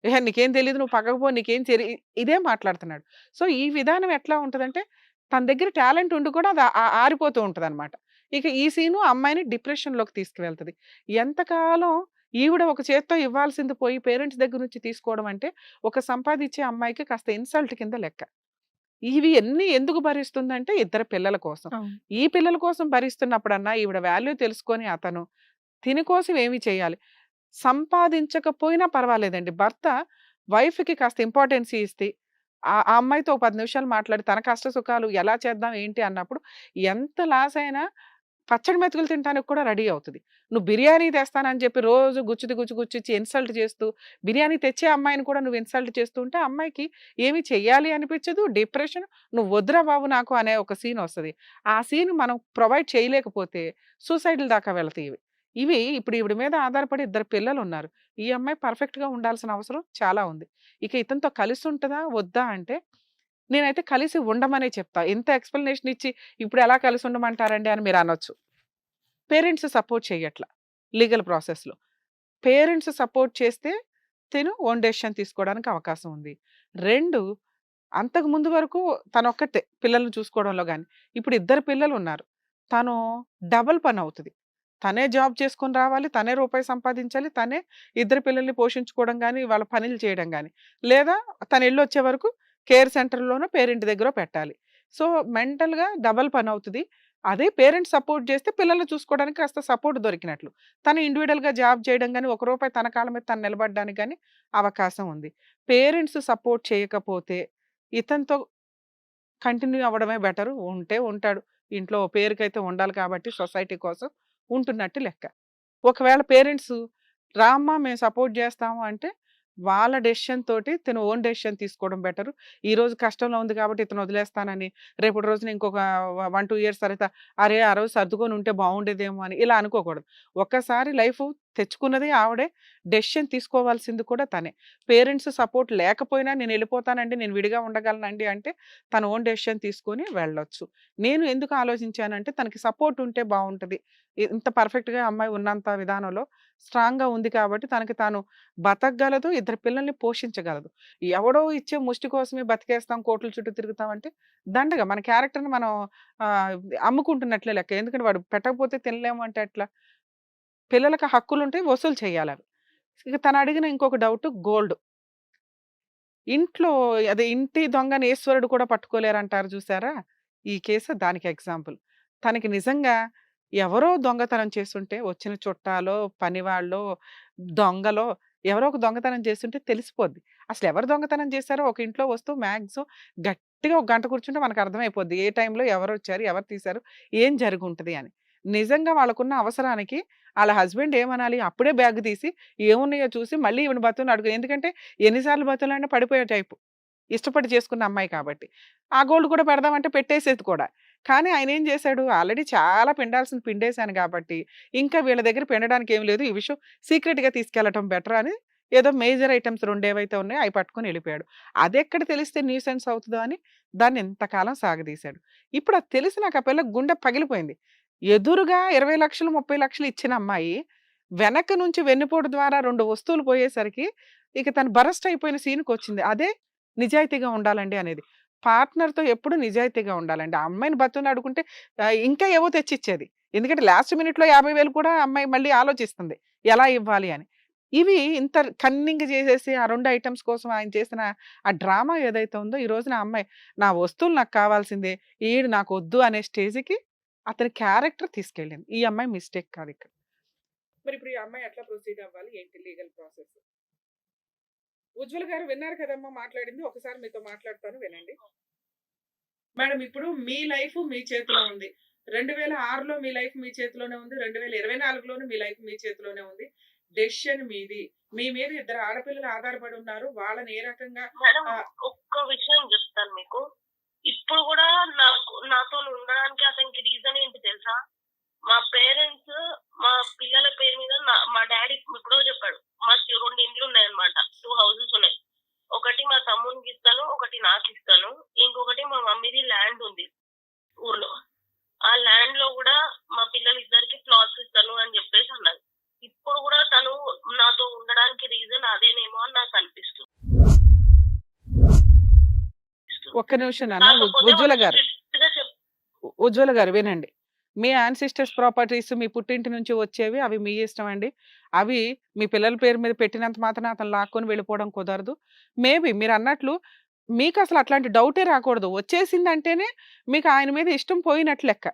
"ఏహే! నీకేం తెలీదు. నువ్వు పక్కకు పో. నీకేం ఇదే మాట్లాడుతున్నాడు. సో, ఈ విధానం ఎట్లా ఉంటదంటే, తన దగ్గర టాలెంట్ ఉండి కూడా అది ఆరిపోతూ ఉంటదనమాట. ఇక ఈ సీను అమ్మాయిని డిప్రెషన్‌లోకి తీసుకువెళ్తది. ఎంతకాలం ఈవిడ ఒక చేత్తో ఇవ్వాల్సింది పోయి పేరెంట్స్ దగ్గర నుంచి తీసుకోవడం అంటే, ఒక సంపాదించే అమ్మాయికి కాస్త ఇన్సల్ట్ కింద లెక్క. ఇవి అన్నీ ఎందుకు భరిస్తుందంటే ఇద్దరు పిల్లల కోసం. అవును. ఈ పిల్లల కోసం భరిస్తున్నప్పుడన్నా ఈవిడ వాల్యూ తెలుసుకొని అతను తిని కోసం ఏమి చేయాలి? సంపాదించకపోయినా పర్వాలేదండి. భర్త వైఫ్‌కి కాస్త ఇంపార్టెన్స్ ఇస్తే ఆ అమ్మాయితో ఒక 10 నిమిషాలు మాట్లాడి తన కష్ట సుఖాలు ఎలా చేద్దాం ఏంటి అన్నప్పుడు ఎంత లాస్ అయినా పచ్చడి మెతుకులు తినటానికి కూడా రెడీ అవుతది. నువ్వు బిర్యానీ తెస్తానని చెప్పి రోజు గుచ్చిచ్చి ఇన్సల్ట్ చేస్తూ, బిర్యానీ తెచ్చే అమ్మాయిని కూడా నువ్వు ఇన్సల్ట్ చేస్తూ ఉంటే అమ్మాయికి ఏమి చెయ్యాలి అనిపించదు. డిప్రెషన్ "నువ్వు వద్దురా బాబు నాకు" అనే ఒక సీన్ వస్తది. ఆ సీన్ మనం ప్రొవైడ్ చేయలేకపోతే సూసైడ్‌ల దాకా వెళ్తాయి ఇవి. ఇవి ఇప్పుడు ఈవిడ మీద ఆధారపడి ఇద్దరు పిల్లలున్నారు. ఈ అమ్మాయి పర్ఫెక్ట్‌గా ఉండాల్సిన అవసరం చాలా ఉంది. ఇక ఇతనితో కలిసి ఉంటదా? వద్దా? అంటే నేనైతే కలిసి ఉండమనే చెప్తా. ఇంత ఎక్స్‌ప్లనేషన్ ఇచ్చి ఇప్పుడు ఎలా కలిసి ఉండమంటారండి అని మీరనొచ్చు. పేరెంట్స్ సపోర్ట్ చెయ్యట్ల లీగల్ ప్రాసెస్‌లో. పేరెంట్స్ సపోర్ట్ చేస్తే తిను ఓన్ డెసిషన్ తీసుకోవడానికి అవకాశం ఉంది. 2 అంతకు ముందు వరకు తనొక్కతే పిల్లల్ని చూసుకోవడంలో గాని. ఇప్పుడు ఇద్దరు పిల్లలున్నారు. తను డబుల్ పనవుతది. తనే జాబ్ చేసుకొని రావాలి. తనే రూపాయి సంపాదించాలి. తనే ఇద్దరు పిల్లల్ని పోషించుకోవడం గాని, వాళ్ళ పనులు చేయడం గాని. లేదా తనెళ్ళొచ్చే వరకు కేర్ సెంటర్‌లోనో, పేరెంట్ దగ్గరో పెట్టాలి. సో, మెంటల్‌గా డబుల్ పనవుతది. అదే పేరెంట్స్ సపోర్ట్ చేస్తే పిల్లల్ని చూసుకోవడానికి కాస్త సపోర్ట్ దొరికినట్లు. తను ఇండివిడ్యువల్‌గా జాబ్ చేయడం గాని, ఒక రూపాయి తన కాళ్ళ మీద తను నిలబడడానికి గాని అవకాశం ఉంది. పేరెంట్స్ సపోర్ట్ చేయకపోతే ఇతనితో కంటిన్యూ అవ్వడమే బెటరు. ఉంటే ఉంటాడు. ఇంట్లో ఓ పేరుకైతే ఉండాలి కాబట్టి సొసైటీ కోసం ఉంటున్నట్టు లెక్క. ఒకవేళ పేరెంట్స్ "రా అమ్మా మేము సపోర్ట్ చేస్తాము" అంటే వాళ్ళ డెసిషన్ తోటి తను ఓన్ డెసిషన్ తీసుకోవడం బెటర్. ఈ రోజు కష్టంలో ఉంది కాబట్టి ఇతను వదిలేస్తానని, రేపటి రోజున ఇంకొక 1, 2 ఇయర్స్ తర్వాత అరే! ఆ రోజు సర్దుకొని ఉంటే బాగుండేదేమో అని ఇలా అనుకోకూడదు. ఒక్కసారి లైఫ్ తెచ్చుకున్నది ఆవిడే, డెసిషన్ తీసుకోవాల్సింది కూడా తనే. పేరెంట్స్ సపోర్ట్ లేకపోయినా నేను వెళ్ళిపోతానండి, నేను విడిగా ఉండగలనండి అంటే తన ఓన్ డెసిషన్ తీసుకొని వెళ్ళొచ్చు. నేను ఎందుకు ఆలోచించానంటే తనకి సపోర్ట్ ఉంటే బాగుంటది. ఇంత పర్ఫెక్ట్‌గా అమ్మాయి ఉన్నంత విధానంలో స్ట్రాంగ్‌గా ఉంది కాబట్టి తనకి తాను బతకగలదు, ఇద్దరు పిల్లల్ని పోషించగలదు. ఎవడో ఇచ్చే ముష్టి కోసమే బతికేస్తాం, కోట్ల చుట్టూ తిరుగుతాం అంటే దండగ. మన క్యారెక్టర్‌ని మనం ఆహ్, అమ్ముకుంటున్నట్లే లెక్క. ఎందుకంటే వాడు పెట్టకపోతే తినలేము అంటే ఎట్లా? పిల్లలకి హక్కులుంటాయి, వసూలు చేయాలవి. ఇక తను అడిగిన ఇంకొక డౌట్ గోల్డ్. ఇంట్లో అదే ఇంటి దొంగని ఈశ్వరుడు కూడా పట్టుకోలేరంటారు చూసారా? ఈ కేసు దానికి ఎగ్జాంపుల్. తనకి నిజంగా ఎవరో దొంగతనం చేసుంటే వచ్చిన చుట్టాలో, పనివాళ్ళో, దొంగలో ఎవరో ఒక దొంగతనం చేసుంటే తెలిసిపోద్ది. అసలెవరు దొంగతనం చేశారో ఒక ఇంట్లో వస్తువు మాక్సిమం గట్టిగా ఒక గంట కూర్చుంటే మనకు అర్థమైపోద్ది. ఏ టైంలో ఎవరొచ్చారు, ఎవరు తీశారు, ఏం జరిగుంటది అని. నిజంగా వాళ్ళకున్న అవసరానికి ఆళ్ళ హస్బెండ్ ఏమనాలి? అప్పుడే బ్యాగ్ తీసి ఏమున్నాయో చూసి మళ్ళీ ఈవిడ బతుకుని ఎందుకంటే ఎన్ని సార్లు బతుకులాడినా పడిపోయే టైపు. ఇష్టపడి చేసుకున్న అమ్మాయి కాబట్టి. ఆ గోల్డ్ కూడా పెడదామంటే పెట్టేసేది కూడా. కానీ ఆయనేం చేశాడు, ఆల్రెడీ చాలా పిండాల్సింది పిండేశాను కాబట్టి, ఇంకా వీళ్ళ దగ్గర పిండడానికి ఏమి లేదు. ఈ విషయం సీక్రెట్‌గా తీసుకెళ్ళటం బెటర్ అని ఏదో మేజర్ ఐటెమ్స్ 2 ఏవైతే ఉన్నాయో అయి పట్టుకొని ఎళ్ళిపోయాడు. అదెక్కడ తెలిస్తే న్యూసెన్స్ అవుతదో అని దాన్ని ఇంతకాలం సాగదీశాడు. ఇప్పుడు అది తెలిసి నాకు ఆ పిల్లకి గుండె పగిలిపోయింది. ఎదురుగా 20,00,000, 30,00,000 ఇచ్చిన అమ్మాయి, వెనక నుంచి వెన్నుపోటు ద్వారా 2 వస్తువులు పోయేసరికి ఇక తను బరస్ట్ అయిపోయిన సీన్‌కొచ్చింది. అదే నిజాయితీగా ఉండాలండి అనేది. పార్ట్నర్‌తో ఎప్పుడు నిజాయితీగా ఉండాలండి. ఆ అమ్మాయిని బతిమలాడుకుంటే ఇంకా ఏవో తెచ్చిచ్చేది. ఎందుకంటే లాస్ట్ మినిట్‌లో 50,000 కూడా అమ్మాయి మళ్ళీ ఆలోచిస్తుంది. ఎలా ఇవ్వాలి అని. ఇవి ఇంత కన్నింగ్ చేసేసి ఆ 2 ఐటెమ్స్ కోసం ఆయన చేసిన ఆ డ్రామా ఏదైతే ఉందో ఈ రోజున ఆ అమ్మాయి నా వస్తువులు నాకు కావాల్సిందే, ఈడు నాకొద్దు అనే స్టేజ్‌కి అతని క్యారెక్టర్ తీసుకెళ్ళింది. ఈ అమ్మాయి మిస్టేక్ కాదిక్కడ. మరి ఇప్పుడు ఈ అమ్మాయి ఎట్లా ప్రొసీడ్ అవ్వాలి? ఏంటి లీగల్ ప్రాసెస్? ఉజ్వల్ గారు విన్నారు కదమ్మా మాట్లాడింది. ఒకసారి మీతో మాట్లాడతాను వినండి. మేడం ఇప్పుడు మీ లైఫ్ మీ చేతిలో ఉంది. 2006లో మీ లైఫ్ మీ చేతిలోనే ఉంది. 2024లోను మీ లైఫ్ మీ చేతిలోనే ఉంది. డెసిషన్ మీది. మీ మీద ఇద్దరు ఆడపిల్లలు ఆధారపడి ఉన్నారు. వాళ్ళని ఏ రకంగా మేడం ఒక్క విషయం చెప్తాను మీకు. ఇప్పుడు కూడా నాతో ఉండడానికి అతనికి రీజన్ ఏంటి తెలుసా? మా పేరెంట్స్ మా పిల్లల పేరు మీద మా డాడీ ఎప్పుడో చెప్పాడు. మాకు 2 ఇండ్లు ఉన్నాయన్నమాట. 2 హౌసెస్ ఉన్నాయి. ఒకటి మా తమ్మునికి ఇస్తాను, ఒకటి నాకు ఇస్తాను. ఇంకొకటి మా మమ్మీది ల్యాండ్ ఉంది ఊర్లో. ఆ ల్యాండ్ లో కూడా మా పిల్లలిద్దరికి ప్లాట్స్ ఇస్తాను అని చెప్పేసి అన్నది. ఇప్పుడు కూడా తను నాతో ఉండడానికి రీజన్ అదేనేమో అని నాకు అనిపిస్తుంది. ఒక్క నిమిషం నాన్న. ఉజ్వల గారు, ఉజ్వల గారు వినండి. మీ యాన్సిస్టర్స్ ప్రాపర్టీస్ మీ పుట్టింటి నుంచి వచ్చేవి, అవి మీ ఇష్టం అండి. అవి మీ పిల్లల పేరు మీద పెట్టినంత మాత్రాన అతను లాక్కొని వెళ్ళిపోవడం కుదరదు. మేబీ మీరు అన్నట్లు మీకు అసలు అట్లాంటి డౌటే రాకూడదు. వచ్చేసిందంటేనే మీకు ఆయన మీద ఇష్టం పోయినట్లు లెక్క.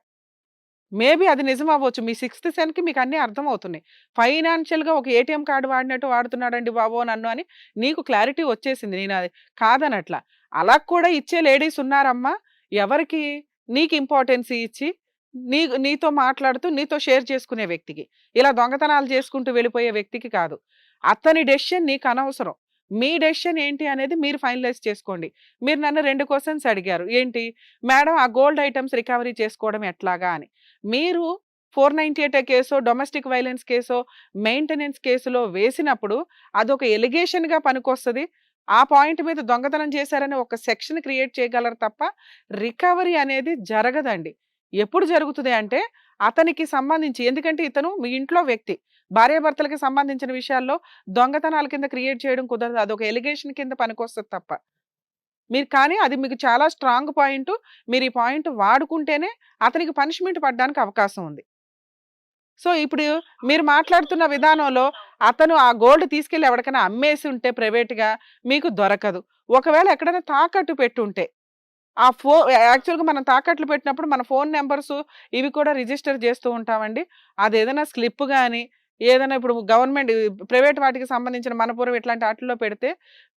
మేబీ అది నిజం అవ్వచ్చు. మీ సిక్స్త్ సెన్స్‌కి మీకు అన్నీ అర్థమవుతున్నాయి. ఫైనాన్షియల్‌గా ఒక ఏటీఎం కార్డ్ వాడినట్టు వాడుతున్నాడండి బాబు నన్ను అని నీకు క్లారిటీ వచ్చేసింది. నేను అది కాదనట్లా. అలా కూడా ఇచ్చే లేడీస్ ఉన్నారమ్మా. ఎవరికి? నీకు ఇంపార్టెన్స్ ఇచ్చి నీతో మాట్లాడుతూ నీతో షేర్ చేసుకునే వ్యక్తికి. ఇలా దొంగతనాలు చేసుకుంటూ వెళ్ళిపోయే వ్యక్తికి కాదు. అతని డెసిషన్ నీకు అనవసరం. మీ డెసిషన్ ఏంటి అనేది మీరు ఫైనలైజ్ చేసుకోండి. మీరు నన్ను 2 క్వెషన్స్ అడిగారు. ఏంటి? మేడం ఆ గోల్డ్ ఐటెమ్స్ రికవరీ చేసుకోవడం ఎట్లాగా అని. మీరు 498 కేసో, డొమెస్టిక్ వైలెన్స్ కేసో, మెయింటెనెన్స్ కేసులో వేసినప్పుడు అదొక ఎలిగేషన్‌గా పనికొస్తది. ఆ పాయింట్ మీద దొంగతనం చేశారని ఒక సెక్షన్ క్రియేట్ చేయగలరు తప్ప రికవరీ అనేది జరగదండి. ఎప్పుడు జరుగుతది అంటే అతనికి సంబంధించి, ఎందుకంటే ఇతను మీ ఇంట్లో వ్యక్తి. భార్యాభర్తలకి సంబంధించిన విషయాల్లో దొంగతనాల కింద క్రియేట్ చేయడం కుదరదు. అదొక ఎలిగేషన్ కింద పనికొస్తది తప్ప. మీరు కానీ అది మీకు చాలా స్ట్రాంగ్ పాయింటు. మీరు ఈ పాయింట్ వాడుకుంటేనే అతనికి పనిష్మెంట్ పడడానికి అవకాశం ఉంది. సో, ఇప్పుడు మీరు మాట్లాడుతున్న విధానంలో అతను ఆ గోల్డ్ తీసుకెళ్ళి ఎవరికైనా అమ్మేసి ఉంటే ప్రైవేట్‌గా మీకు దొరకదు. ఒకవేళ ఎక్కడైనా తాకట్టు పెట్టుంటే ఆ యాక్చువల్‌గా మనం తాకట్లు పెట్టినప్పుడు మన ఫోన్ నంబర్స్ ఇవి కూడా రిజిస్టర్ చేస్తూ ఉంటామండి. అదేదైనా స్లిప్ గాని, ఏదైనా ఇప్పుడు గవర్నమెంట్ ప్రైవేట్ వాటికి సంబంధించిన మనపురం ఇట్లాంటి ఆటిల్లో పెడితే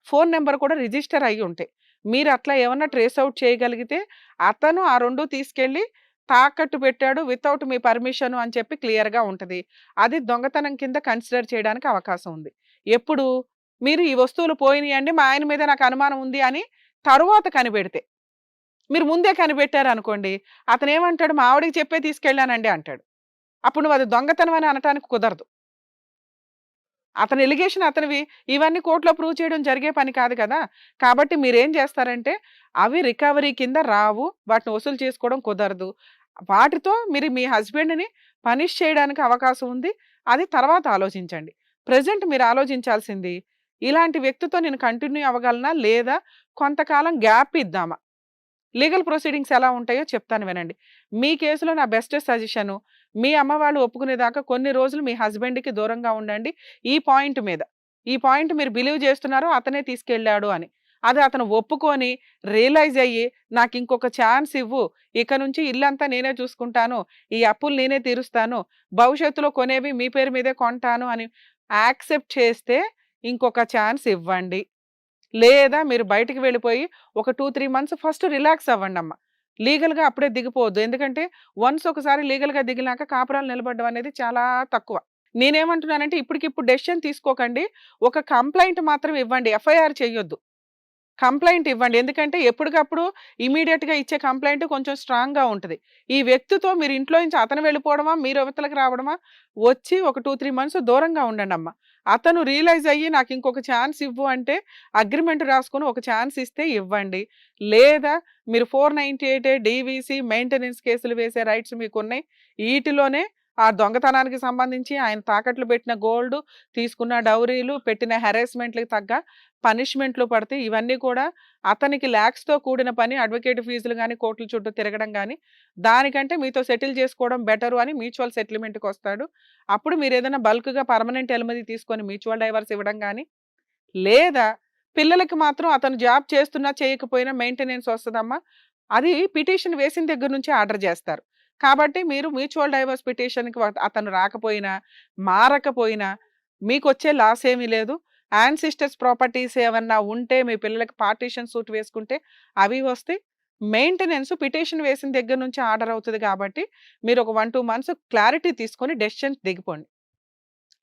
ఫోన్ నంబర్ కూడా రిజిస్టర్ అయ్యి ఉంటాయి. మీరు అట్లా ఏమన్నా ట్రేస్ ఔట్ చేయగలిగితే అతను ఆ 2 తీసుకెళ్ళి తాకట్టు పెట్టాడు వితౌట్ మీ పర్మిషన్ అని చెప్పి క్లియర్‌గా ఉంటది. అది దొంగతనం కింద కన్సిడర్ చేయడానికి అవకాశం ఉంది. ఎప్పుడు? మీరు ఈ వస్తువులు పోయినాయండి, మా ఆయన మీద నాకు అనుమానం ఉంది అని తరువాత కనిపెడితే, మీరు ముందే కనిపెట్టారు అనుకోండి, అతను ఏమంటాడు, మా ఆవిడకి చెప్పే తీసుకెళ్ళానండి అంటాడు. అప్పుడు నువ్వు అది దొంగతనం అని అనటానికి కుదరదు. అతని ఎలిగేషన్ అతనివి, ఇవన్నీ కోర్టులో ప్రూవ్ చేయడం జరిగే పని కాదు కదా. కాబట్టి మీరేం చేస్తారంటే, అవి రికవరీ కింద రావు, వాటిని వసూలు చేసుకోవడం కుదరదు. వాటితో మీరు మీ హస్బెండ్ని పనిష్ చేయడానికి అవకాశం ఉంది, అది తర్వాత ఆలోచించండి. ప్రజెంట్ మీరు ఆలోచించాల్సింది, ఇలాంటి వ్యక్తితో నేను కంటిన్యూ అవ్వగలనా లేదా కొంతకాలం గ్యాప్ ఇద్దామా. లీగల్ ప్రొసీడింగ్స్ ఎలా ఉంటాయో చెప్తాను వినండి. మీ కేసులో నా బెస్ట్ సజెషను, మీ అమ్మ వాళ్ళు ఒప్పుకునేదాకా కొన్ని రోజులు మీ హస్బెండ్కి దూరంగా ఉండండి. ఈ పాయింట్ మీద, ఈ పాయింట్ మీరు బిలీవ్ చేస్తున్నారో అతనే తీసుకెళ్ళాడు అని, అది అతను ఒప్పుకొని రియలైజ్ అయ్యి నాకు ఇంకొక ఛాన్స్ ఇవ్వు, ఇక నుంచి ఇల్లంతా నేనే చూసుకుంటాను, ఈ అప్పులు నేనే తీరుస్తాను, భవిష్యత్తులో కొనేవి మీ పేరు మీదే కొంటాను అని యాక్సెప్ట్ చేస్తే ఇంకొక ఛాన్స్ ఇవ్వండి. లేదా మీరు బయటికి వెళ్ళిపోయి ఒక 2-3 మంత్స్ ఫస్ట్ రిలాక్స్ అవ్వండి అమ్మ. లీగల్గా అప్పుడే దిగిపోవద్దు. ఎందుకంటే వన్స్ ఒకసారి లీగల్గా దిగినాక కాపురాలు నిలబడడం అనేది చాలా తక్కువ. నేనేమంటున్నానంటే ఇప్పటికిప్పుడు డెసిషన్ తీసుకోకండి, ఒక కంప్లైంట్ మాత్రం ఇవ్వండి, ఎఫ్ఐఆర్ చేయొద్దు, కంప్లైంట్ ఇవ్వండి. ఎందుకంటే ఎప్పటికప్పుడు ఇమీడియట్గా ఇచ్చే కంప్లైంట్ కొంచెం స్ట్రాంగ్గా ఉంటుంది. ఈ వ్యక్తితో మీరు ఇంట్లో నుంచి అతను వెళ్ళిపోవడమా, మీరు యువతలకు రావడమా, వచ్చి ఒక 2-3 మంత్స్ దూరంగా ఉండండి అమ్మ. అతను రియలైజ్ అయ్యి నాకు ఇంకొక ఛాన్స్ ఇవ్వు అంటే అగ్రిమెంట్ రాసుకొని ఒక ఛాన్స్ ఇస్తే ఇవ్వండి. లేదా మీరు 498 డీవీసీ మెయింటెనెన్స్ కేసులు వేసే రైట్స్ మీకు ఉన్నాయి. వీటిలోనే ఆ దొంగతనానికి సంబంధించి ఆయన తాకట్లు పెట్టిన గోల్డ్, తీసుకున్న డౌరీలు, పెట్టిన హెరాస్మెంట్లకు తగ్గ పనిష్మెంట్లు పడితే ఇవన్నీ కూడా అతనికి ల్యాక్స్తో కూడిన పని. అడ్వకేట్ ఫీజులు కానీ కోర్టుల చుట్టూ తిరగడం కానీ, దానికంటే మీతో సెటిల్ చేసుకోవడం బెటరు అని మ్యూచువల్ సెటిల్మెంట్కి వస్తాడు. అప్పుడు మీరు ఏదైనా బల్క్గా పర్మనెంట్ ఎలిమది తీసుకొని మ్యూచువల్ డైవర్స్ ఇవ్వడం కానీ, లేదా పిల్లలకి మాత్రం అతను జాబ్ చేస్తున్నా చేయకపోయినా మెయింటెనెన్స్ వస్తుందమ్మా, అది పిటిషన్ వేసిన దగ్గర నుంచి ఆర్డర్ చేస్తారు. కాబట్టి మీరు మ్యూచువల్ డైవర్స్ పిటిషన్కి అతను రాకపోయినా మారకపోయినా మీకు వచ్చే లాస్ ఏమీ లేదు. యాన్సిస్టర్స్ ప్రాపర్టీస్ ఏమన్నా ఉంటే మీ పిల్లలకి పార్టీషన్ సూట్ వేసుకుంటే అవి వస్తాయి. మెయింటెనెన్స్ పిటిషన్ వేసిన దగ్గర నుంచి ఆర్డర్ అవుతుంది. కాబట్టి మీరు ఒక 1-2 మంత్స్ క్లారిటీ తీసుకొని డెసిషన్ దిగిపోండి.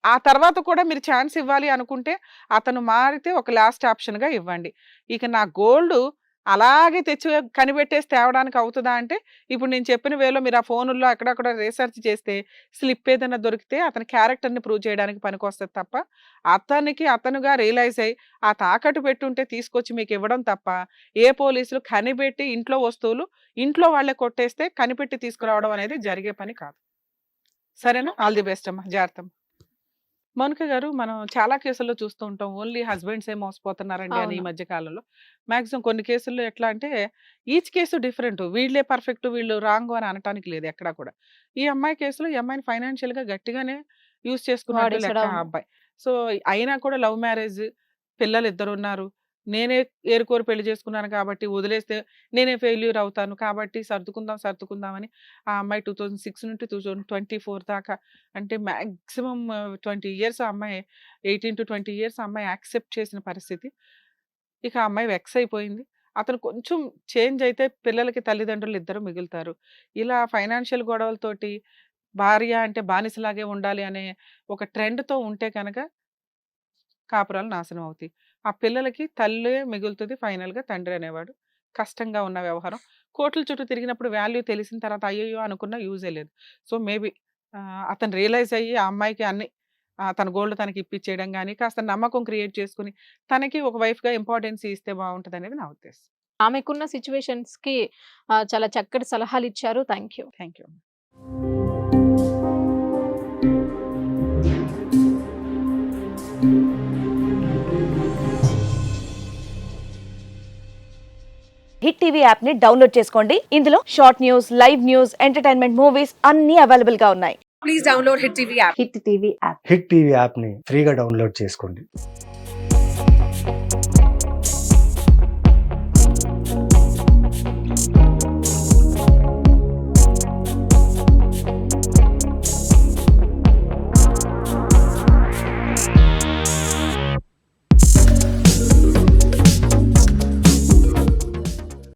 ఆ తర్వాత కూడా మీరు ఛాన్స్ ఇవ్వాలి అనుకుంటే అతను మారితే ఒక లాస్ట్ ఆప్షన్గా ఇవ్వండి. ఇక నా గోల్డ్ అలాగే తెచ్చి కనిపెట్టేసి తేవడానికి అవుతుందా అంటే, ఇప్పుడు నేను చెప్పిన వేలో మీరు ఆ ఫోనుల్లో అక్కడక్కడ రీసెర్చ్ చేస్తే స్లిప్ ఏదైనా దొరికితే అతని క్యారెక్టర్ని ప్రూవ్ చేయడానికి పనికొస్తుంది తప్ప, అతనుగా రియలైజ్ అయ్యి ఆ తాకట్టు పెట్టుంటే తీసుకొచ్చి మీకు ఇవ్వడం తప్ప, ఏ పోలీసులు కనిపెట్టి ఇంట్లో వస్తువులు ఇంట్లో వాళ్ళే కొట్టేస్తే కనిపెట్టి తీసుకురావడం అనేది జరిగే పని కాదు. సరేనా? ఆల్ ది బెస్ట్ అమ్మా, జాగ్రత్త. మౌనిక గారు, మనం చాలా కేసుల్లో చూస్తూ ఉంటాం ఓన్లీ హస్బెండ్స్ మోసపోతున్నారండి అని ఈ అవును. మధ్య కాలంలో. మాక్సిమం కొన్ని కేసుల్లో ఎట్లా అంటే ఈచ్ కేసు డిఫరెంట్, వీళ్ళే పర్ఫెక్ట్ వీళ్ళు రాంగ్ అని అనటానికి లేదు ఎక్కడా కూడా. ఈ అమ్మాయి కేసులో ఈ అమ్మాయిని ఫైనాన్షియల్గా గట్టిగానే యూజ్ చేసుకున్నట్టు లెక్క వాడేసడం. ఆ అబ్బాయి. సో అయినా కూడా లవ్ మ్యారేజ్, పిల్లలు ఇద్దరు ఉన్నారు, నేనే ఏరుకోరు పెళ్లి చేసుకున్నాను కాబట్టి వదిలేస్తే నేనే ఫెయిల్యూర్ అవుతాను కాబట్టి సర్దుకుందాం అని ఆ అమ్మాయి 2006 నుండి 2024 దాకా, అంటే మ్యాక్సిమం 20 ఇయర్స్ ఆ అమ్మాయి, 18 to 20 ఇయర్స్ ఆ అమ్మాయి యాక్సెప్ట్ చేసిన పరిస్థితి. ఇక ఆ అమ్మాయి వెక్స్ అయిపోయింది. అతను కొంచెం చేంజ్ అయితే పిల్లలకి తల్లిదండ్రులు ఇద్దరు మిగులుతారు. ఇలా ఫైనాన్షియల్ గొడవలతోటి భార్య అంటే బానిసలాగే ఉండాలి అనే ఒక ట్రెండ్తో ఉంటే కనుక కాపురాలు నాశనం అవుతాయి. ఆ పిల్లలకి తల్లే మిగులుతుంది, ఫైనల్‌గా తండ్రి అనేవాడు. కష్టంగా ఉన్న వ్యవహారం. కోర్టుల చుట్టూ తిరిగినప్పుడు వాల్యూ తెలిసిన తర్వాత అయ్యయ్యో! అనుకున్న యూజే లేదు. సో, మేబీ అతను రియలైజ్ అయ్యి ఆ అమ్మాయికి అన్ని తన గోల్డ్ తనకి ఇప్పిచ్చేయడం గాని, కాస్త నమ్మకం క్రియేట్ చేసుకొని తనకి ఒక వైఫ్‌గా ఇంపార్టెన్స్ ఇస్తే బావుంటదనేది నా ఉద్దేశం. ఆమెకున్న సిట్యుయేషన్స్‌కి చాలా చక్కటి సలహాలిచ్చారు. Thank you. Thank you. Hit TV app ని డౌన్లోడ్ చేసుకోండి. ఇందులో short news, live news, entertainment movies అన్ని అవైలబుల్ గా ఉన్నాయి. Please download hit TV app. Hit TV యాప్ని ఫ్రీగా డౌన్లోడ్ చేసుకోండి.